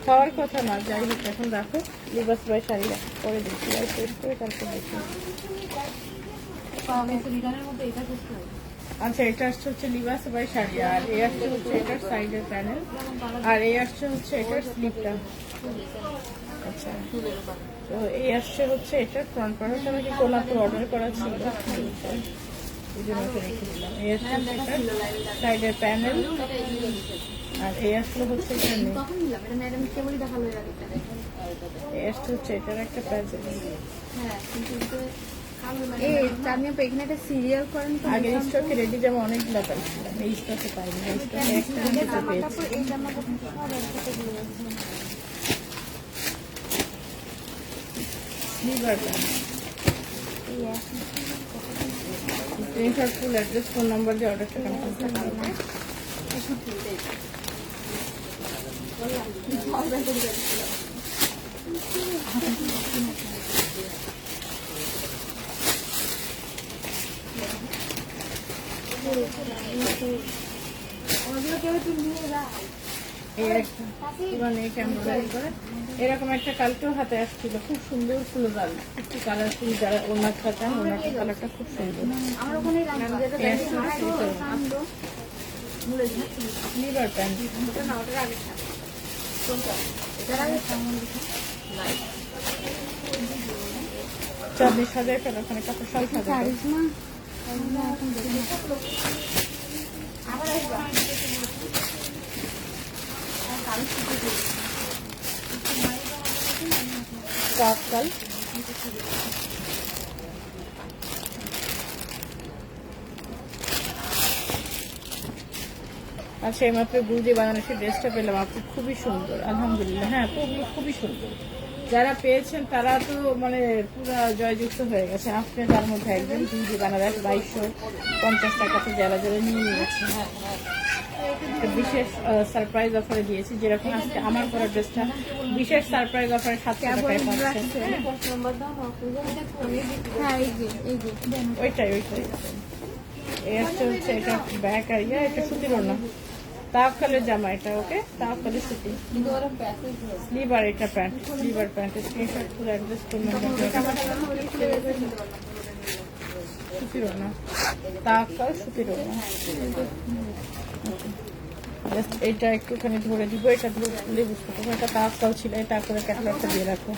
খাওয়ার কথা না, যাই হোক এখন রাখো। লিবাস বাই সারিয়া পরে দেখি, আর শেষ করে তারপর দেখি। পাওয়া গেছে রিটার্নের মধ্যে এটা করতে হবে। আচ্ছা, এটা আসছে হচ্ছে লিবাস বাই সারিয়া, আর এই আসছে হচ্ছে এটার সাইডের প্যানেল, আর এই আসছে হচ্ছে এটার স্লিপটা। আচ্ছা, তো এই আসছে হচ্ছে এটার ফ্রন্ট পার্ট। আমাকে কোলাপুর অর্ডার করা ছিল, এই জন্য ওটা রেখে দিলাম। এই আসছে এটার সাইডের প্যানেল, আর এই আসলে হচ্ছে এটা নেই। তখন নিলাম এটা ম্যাডাম কেবলই দেখালো এর আগেরটা। এই আসছে হচ্ছে এটার একটা প্যাজেল। হ্যাঁ কিন্তু এই চাঁদনি আপু এখানে একটা সিরিয়াল করেন তো। আগে স্টকে রেডি জামা অনেকগুলো পাইছিলাম, এই স্টকে পাইনি, এই স্টকে একটা এই দুটো জামা পেয়েছি। কাপড় এই জামা কাপড় সব একসাথে দিয়ে আছে। স্লিভার প্যান্ট, এই এক screenshot, full address, phone number দিয়ে অর্ডারটা কনফার্ম করতে হবে। ওগুলো কেউ একটু নিয়ে যায়। এই একটা মানে এমব্রয়ডারি করে এরকম একটা কালকেও হাতে আসছিল, খুব সুন্দর ফুলদাল, একটু কালারফুল। যারা ওনার খাতাম, ওনার কালারটা খুব সুন্দর। আমার ওখানে রাখবো। যেটা এই দেখে আসছে হচ্ছে এটা। সামলো মুলে দিই। স্লিভার প্যান্ট, ওটা না ওটার আগে থাক। কোনটা? এটার আগে থাক। চাঁদনি সাজায় ফেলো, ওখানে কাপড় সব সাজায় ফেলো। কারিশমা কারিশমা এখন দেখি। আবার আসবা। কাল আচ্ছা, এইমাত্র গুলজি বানারসি ড্রেসটা পেলাম আপু, খুবই সুন্দর আলহামদুলিল্লাহ। হ্যাঁ, খুবই খুবই সুন্দর। যারা পেয়েছেন তারা তো মানে পুরো জয়যুক্ত হয়ে গেছে। আপনি তার মধ্যে একজন। গুলজি বানারস 2250 টাকাতে যারা যারা নিয়ে নিয়েছে। একটা বিশেষ সারপ্রাইজ অফারে দিয়েছি, যেরকম আজকে আমার পরা ড্রেসটা বিশেষ সারপ্রাইজ অফারে 700 টাকায় পাচ্ছেন। হ্যাঁ এই যে ওইটাই এই হচ্ছে এটা ব্যাক আর ইয়া, এটা সুতির না, তাওয়াক্কালের জামা এটা। ওকে, তাওয়াক্কালের সুতি স্লিভার, এটা প্যান্ট, স্লিভার প্যান্ট। স্ক্রিনশট পুরো অ্যাড্রেস করলাম। সুতির না, তাওয়াক্কাল সুতির না। জাস্ট এটা একটুখানি ধরে দিব, এটা ধরে বুঝতে পারবো এটা তাওয়াক্কাল ছিল। এটা করে ক্যাটালগটা দিয়ে রাখো।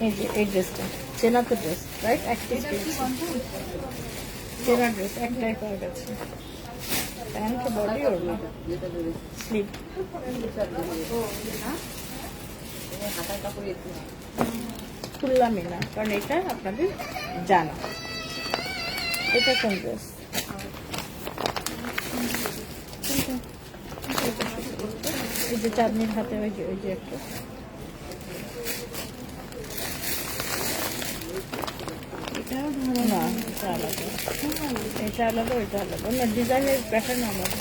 এই যে এই ড্রেসটা চেনা তো ড্রেস, রাইট? একটা চেনা ড্রেস একটাই পাওয়া গেছে। প্যান্ট, বডি ওর না, স্লিভ। খুললামই না, কারণ এটা আপনাদের জানা। এটা কোন ড্রেস? এই যে চাঁদনির হাতে ওই যে একটা, না এটা আলাদা, এটা আলাদা, ওইটা আলাদা না, ডিজাইনের প্যাটার্ন আলাদা,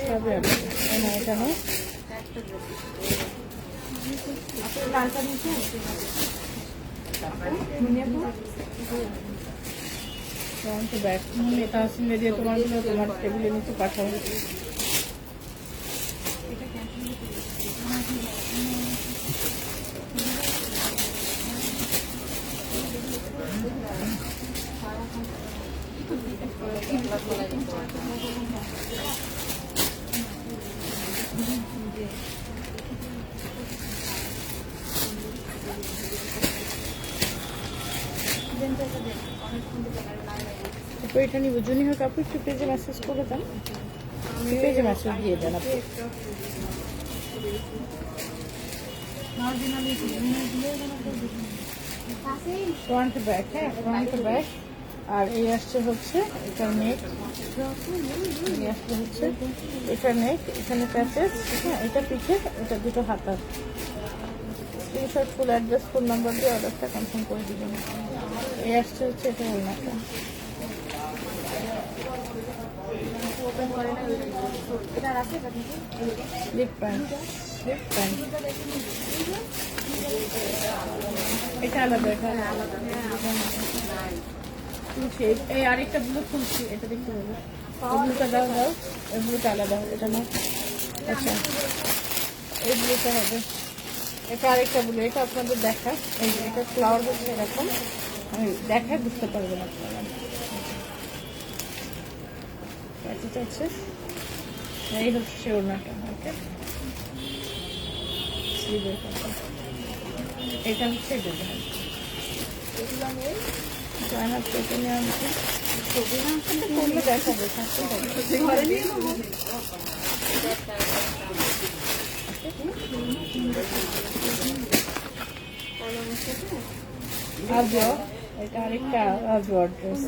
সবই আলাদা। না এটা নয়, ব্যাগ তাহসিনে দিয়ে তোমার টেবিলের নিচে পাঠাবো। তো এটা নিব। জুনিয়র কাপড় একটু পেজে মেসেজ করে দেন, পেজে মেসেজ দিয়ে দেন আপনি। ফ্রন্ট ব্যাক, হ্যাঁ ফ্রন্ট ব্যাক আর এই আসছে হচ্ছে এটা নেক, এই আসছে হচ্ছে এটা নেক, এখানে প্যাচেস, হ্যাঁ এটা পিঠে, এটা দুটো হাতা। Screenshot full address phone number দিয়ে অর্ডারটা কনফার্ম করে দিবেন। এই আসছে হচ্ছে এটা ওড়নাটা, স্লিপ প্যান্ট, স্লিপ প্যান্ট, এটা আলাদা, এটা আলাদা। খুলছি এই আরেকটা ব্লু খুলছি, এটা দেখতে হবে। ব্লুটা দাও, দাও এই ব্লুটা আলাদা, এটা না। আচ্ছা এই ব্লুটা হবে, এটা আরেকটা ব্লু, এটা আপনাদের দেখা। এই যে এটা ফ্লাওয়ার হচ্ছে এরকম, আমি দেখায় বুঝতে পারবেন আপনারা। এটা হচ্ছে এই হচ্ছে ওড়নাটা, ওকে স্লিভের কথা। এটা হচ্ছে ডিজাইন, জয়নাথ কেটে নিয়ে আনছি, ছবি না করলে দেখাবে, থাকতে হবে। আজও এটা আরেকটা আজও অ্যাড্রেস,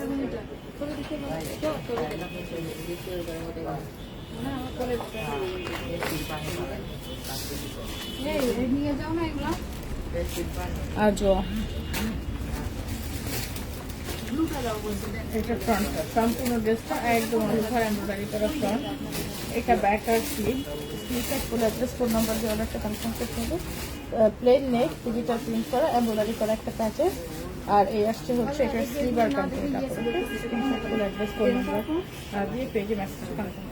নিয়ে যাও না এগুলো। আজও এটা ফ্রন্ট, সম্পূর্ণ ড্রেসটা একদম অনুসার এমব্রয়ডারি করা ফ্রন্ট। এটা ব্যাক আর স্লিভ, স্লিভটা ফুল অ্যাড্রেস ফোন নাম্বার দিয়ে অর্ডারটা কনফার্ম করতে হবে। প্লেন নেক, ডিজিটাল প্রিন্ট করা, এমব্রয়ডারি করা একটা প্যাচেস। আর এই আসছে হচ্ছে এটা স্লিভ আর প্যান্টের কাপড়, screenshot full address phone number দিয়ে পেজে মেসেজ কনফার্ম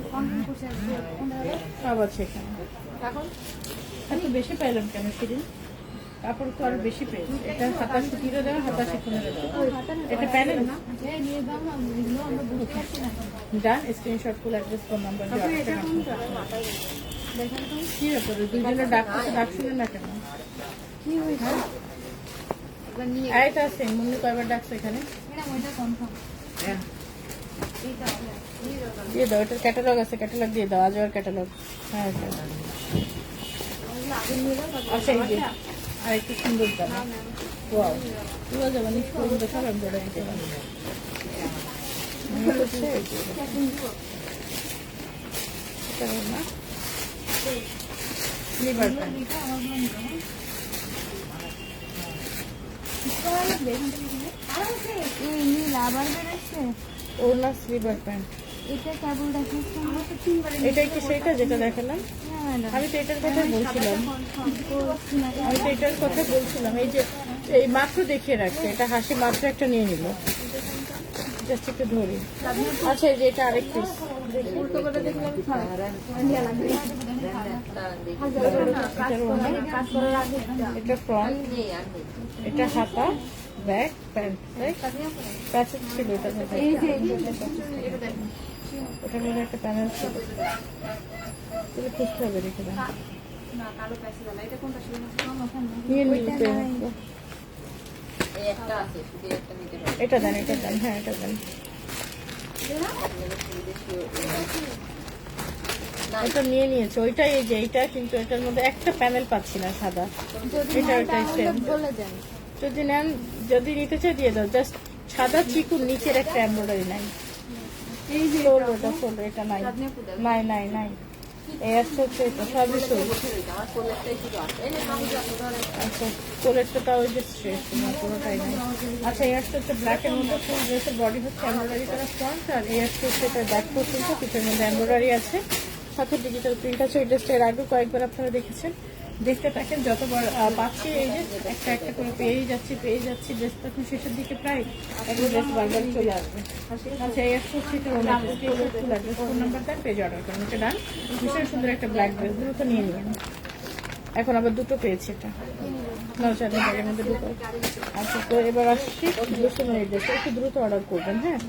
সব আছে এখানে। এত বেশি পাইলাম কেন সেদিন? কাপড় তো আরো বেশি পেয়েছি। এটা হাতা সুতিরও দেওয়া, হাতা শিখনেরও দেওয়া, এটা প্যানেল না। নিয়ে যাও না, এগুলো আমরা বুঝতে পারছি না। Done, screenshot full address phone number দিয়ে কি ব্যাপারে দুজনের ডাকতেছে, ডাক শুনে না কেন? কি হয়েছে? এবার নিয়ে এইটা আছে মুন্নি কয়বার ডাকছে এখানে? ম্যাডাম ওইটা কনফার্ম। দিয়ে দাও, এটার ক্যাটালগ আছে, ক্যাটালগ দিয়ে দাও, আজওয়ার ক্যাটালগ। হ্যাঁ এটা আচ্ছা, এই যে আর একটু সুন্দর দাম, ওয়াও পুরো যাবে নিচ পর্যন্ত সব এমব্রয়ডারি দেওয়া। হচ্ছে এটা না লিভার প্যান্ট, এই নীল আবার বেরোচ্ছে। ওড়না স্লিভার প্যান্ট। এটা কেবল দেখাচ্ছে। এটা কি সেটা যেটা দেখালাম? হ্যাঁ ম্যাডাম। আমি তো এটার কথা বলছিলাম, আমি তো এটার কথা বলছিলাম। এই যে এই মাত্র দেখিয়ে রাখছে, এটা হাসি মাত্র একটা নিয়ে নিল, জাস্ট একটু ধরি। আচ্ছা এই যে এটা আরেক পিস, উল্টো করে দেখলাম। এটা ফ্রন্ট, এটা হাতা, ব্যাক, প্যান্ট, প্যাচেস ছিল এটার মধ্যে, ওটার মধ্যে একটা প্যানেল ছিল, খুঁজতে হবে, রেখে দেন নিয়ে নিতে। এটা দেন, এটা দেন, হ্যাঁ এটা দেন। এটা নিয়ে নিয়েছে ওইটাই, এই যে এইটা, কিন্তু এটার মধ্যে একটা প্যানেল পাচ্ছি না সাদা। এটা ওইটাই সেম, বলে দেন। যদি নেন, যদি নিতে চাই দিয়ে দাও, জাস্ট সাদা চিকুর নিচের একটা এমব্রয়ডারি নাই। এই যে ওটা ফোল্ড, এটা নাই, নাই নাই নাই। এই আসছে হচ্ছে এটা সবই সোল। আচ্ছা কোলেরটা তাও ওই যে শেষ, পুরোটাই নাই। আচ্ছা এই আসছে হচ্ছে ব্ল্যাকের মধ্যে, ফুল ড্রেসের বডি হচ্ছে এমব্রয়ডারি করা ফ্রন্ট, আর এই আসছে হচ্ছে এটা ব্যাক পর্যন্ত, পিঠের মধ্যে এমব্রয়ডারি আছে, সাথে ডিজিটাল প্রিন্ট আছে। ওই ড্রেসটা এর আগেও কয়েকবার আপনারা দেখেছেন, দেখতে থাকেন। যতবার পাচ্ছি এই যে একটা একটা করে পেয়ে যাচ্ছি, ড্রেসটা এখন শেষের দিকে প্রায় একটা ড্রেস বারবার চলে আসবে। আচ্ছা এই একটা হচ্ছে এটা ফুল অ্যাড্রেস ফোন নাম্বার দেন, পেজ অর্ডার করুন। এটা ডান, ভীষণ সুন্দর একটা ব্ল্যাক ড্রেস, দ্রুত নিয়ে নিন। এখন আবার দুটো পেয়েছি, এটা নৌচাঁদের ব্যাগের মধ্যে দুটো। আচ্ছা তো এবার আসছি ব্লুসমের ড্রেস, একটু দ্রুত অর্ডার করবেন। হ্যাঁ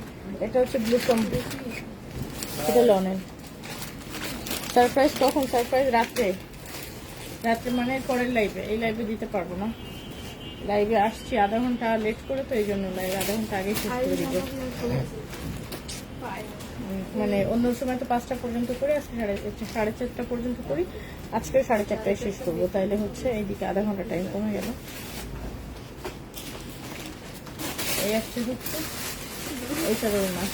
এটা হচ্ছে ব্লুসম, এটা লনের। সারপ্রাইজ কখন? সারপ্রাইজ রাত্রে, রাত্রে মানে পরের লাইভে, এই লাইভে দিতে পারবো না। লাইভে আসছি আধা ঘন্টা লেট করে, তো এই জন্য লাইভ আধা ঘন্টা আগে শেষ করে দিব। মানে অন্য সময় তো 5টা পর্যন্ত করি, আজকে 4:30 পর্যন্ত করি, আজকে 4:30টায় শেষ করবো। তাইলে হচ্ছে এইদিকে আধা ঘন্টা টাইম কমে গেল। এই আসছে হচ্ছে এইটারও না,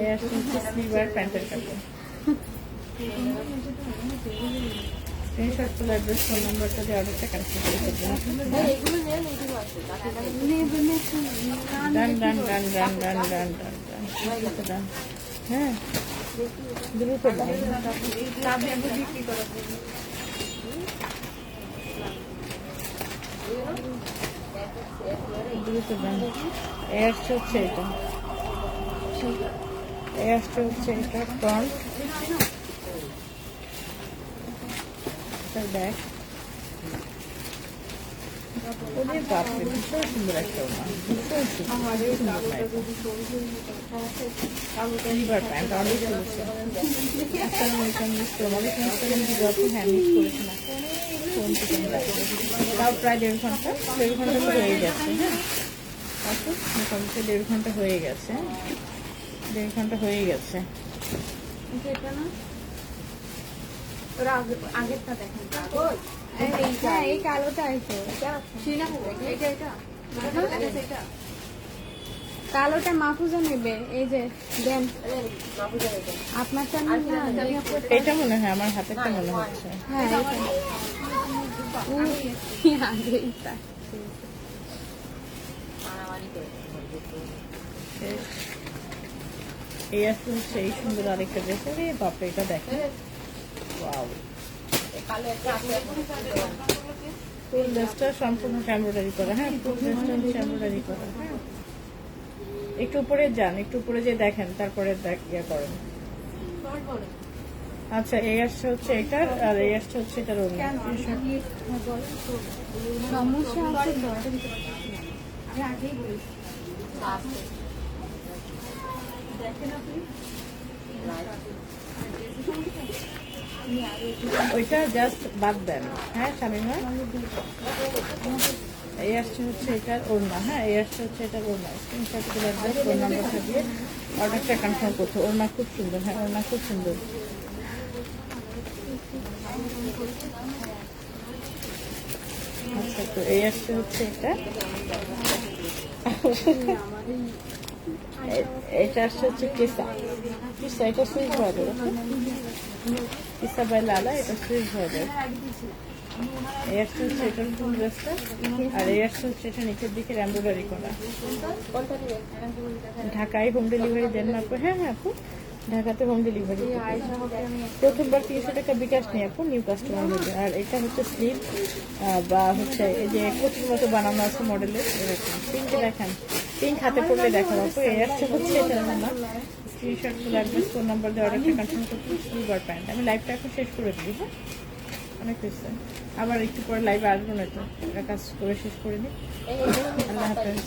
এই আসছে হচ্ছে স্লিভার প্যান্টের কাপড়। স্ক্রিনশট তুলে অ্যাড্রেস ফোন নাম্বারটা দিয়ে অর্ডারটা ক্যান্সেল করে দেবেন। এগুলো নেন, এগুলো আছে ডান ডান ডান ডান ডান ডান ডান ডান দ্রুত ডান। হ্যাঁ দ্রুত ডান। দ্রুত ডান। এই আসছে হচ্ছে এটা, এই আসছে হচ্ছে এটা ফ্রন্ট, ব্যাক। ওদের বাপরে ভীষণ সুন্দর একটা ওনা, ভীষণ সুন্দর লিভার প্যান্ট অনেক চলছে। আসসালামু আলাইকুম মিস্টার, ওয়ালাইকুম আসসালাম। দিদি আপনি হ্যাঁ মিস করেছেন ফোন থেকে তাও প্রায় 1.5 ঘন্টা, 1.5 ঘন্টা তো হয়ে গেছে। হ্যাঁ আসুন, মোটামুটি 1.5 ঘন্টা হয়ে গেছে, 1.5 ঘন্টা হয়ে গেছে। এটা না ওরা আগেরটা দেখেন। হ্যাঁ এই কালোটা আছে, কালোটা মাহফুজা নেবে। এই যে দেন আপনার চান না? এটা মনে হয় আমার হাতেরটা মনে হচ্ছে। হ্যাঁ এইটা এই আসলে হচ্ছে এই সুন্দর আরেকটা ড্রেস। আরে বাপরে এটা দেখেন, ওয়াও। ফুল ড্রেসটা সম্পূর্ণ এমব্রয়ডারি করা। হ্যাঁ ফুল ড্রেসটা হচ্ছে এমব্রয়ডারি করা। হ্যাঁ একটু উপরে যান, একটু উপরে যে দেখেন, তারপরে ইয়ে করেন। আচ্ছা এই আসছে হচ্ছে এটার, আর এই আসছে হচ্ছে এটার অন্য। সমস্যা আছে তো আমি আগেই বলেছি। ওইটা জাস্ট বাদ দেন। হ্যাঁ শামিমা, এই আসছে হচ্ছে এটার ওড়না। হ্যাঁ এই আসছে হচ্ছে এটার ওড়না। স্ক্রিনশট করে অ্যাড্রেস ফোন নাম্বারটা দিয়ে অর্ডারটা কনফার্ম করতে। ওড়না খুব সুন্দর। হ্যাঁ ওড়না খুব সুন্দর। আচ্ছা তো এই আসছে হচ্ছে এটা, এটা আসছে হচ্ছে কেসা। কিসা এটা সুইচ বর্ডার, কিসা বাই লালা, এটা সুইচ বর্ডার। এই আসছে হচ্ছে এটার ফুল ড্রেসটা, আর এই আসছে হচ্ছে এটা নিচের দিকে এমব্রয়ডারি করা। ঢাকায় হোম ডেলিভারি দেন না আপু? হ্যাঁ হ্যাঁ আপু, ঢাকাতে হোম ডেলিভারি। প্রথমবার 300 টাকা বিকাশ নিয়ে আপু, নিউ কাস্টমার হবে। আর এটা হচ্ছে স্লিভ বা হচ্ছে এই যে কচুর মতো বানানো আছে মডেলের, এরকম পিঙ্কে দেখেন, পিঙ্ক হাতে পড়লে দেখেন আপু। এই আসছে হচ্ছে এটা না, screenshot full address phone number দিয়ে অর্ডারটা কনফার্ম করতে। স্লিভ আর প্যান্ট। আমি লাইভটা এখন শেষ করে দিই। হ্যাঁ অনেক হয়েছে, আবার একটু পরে লাইভে আসবো না তো, এটা কাজ করে শেষ করে নিই। আল্লাহ হাফেজ।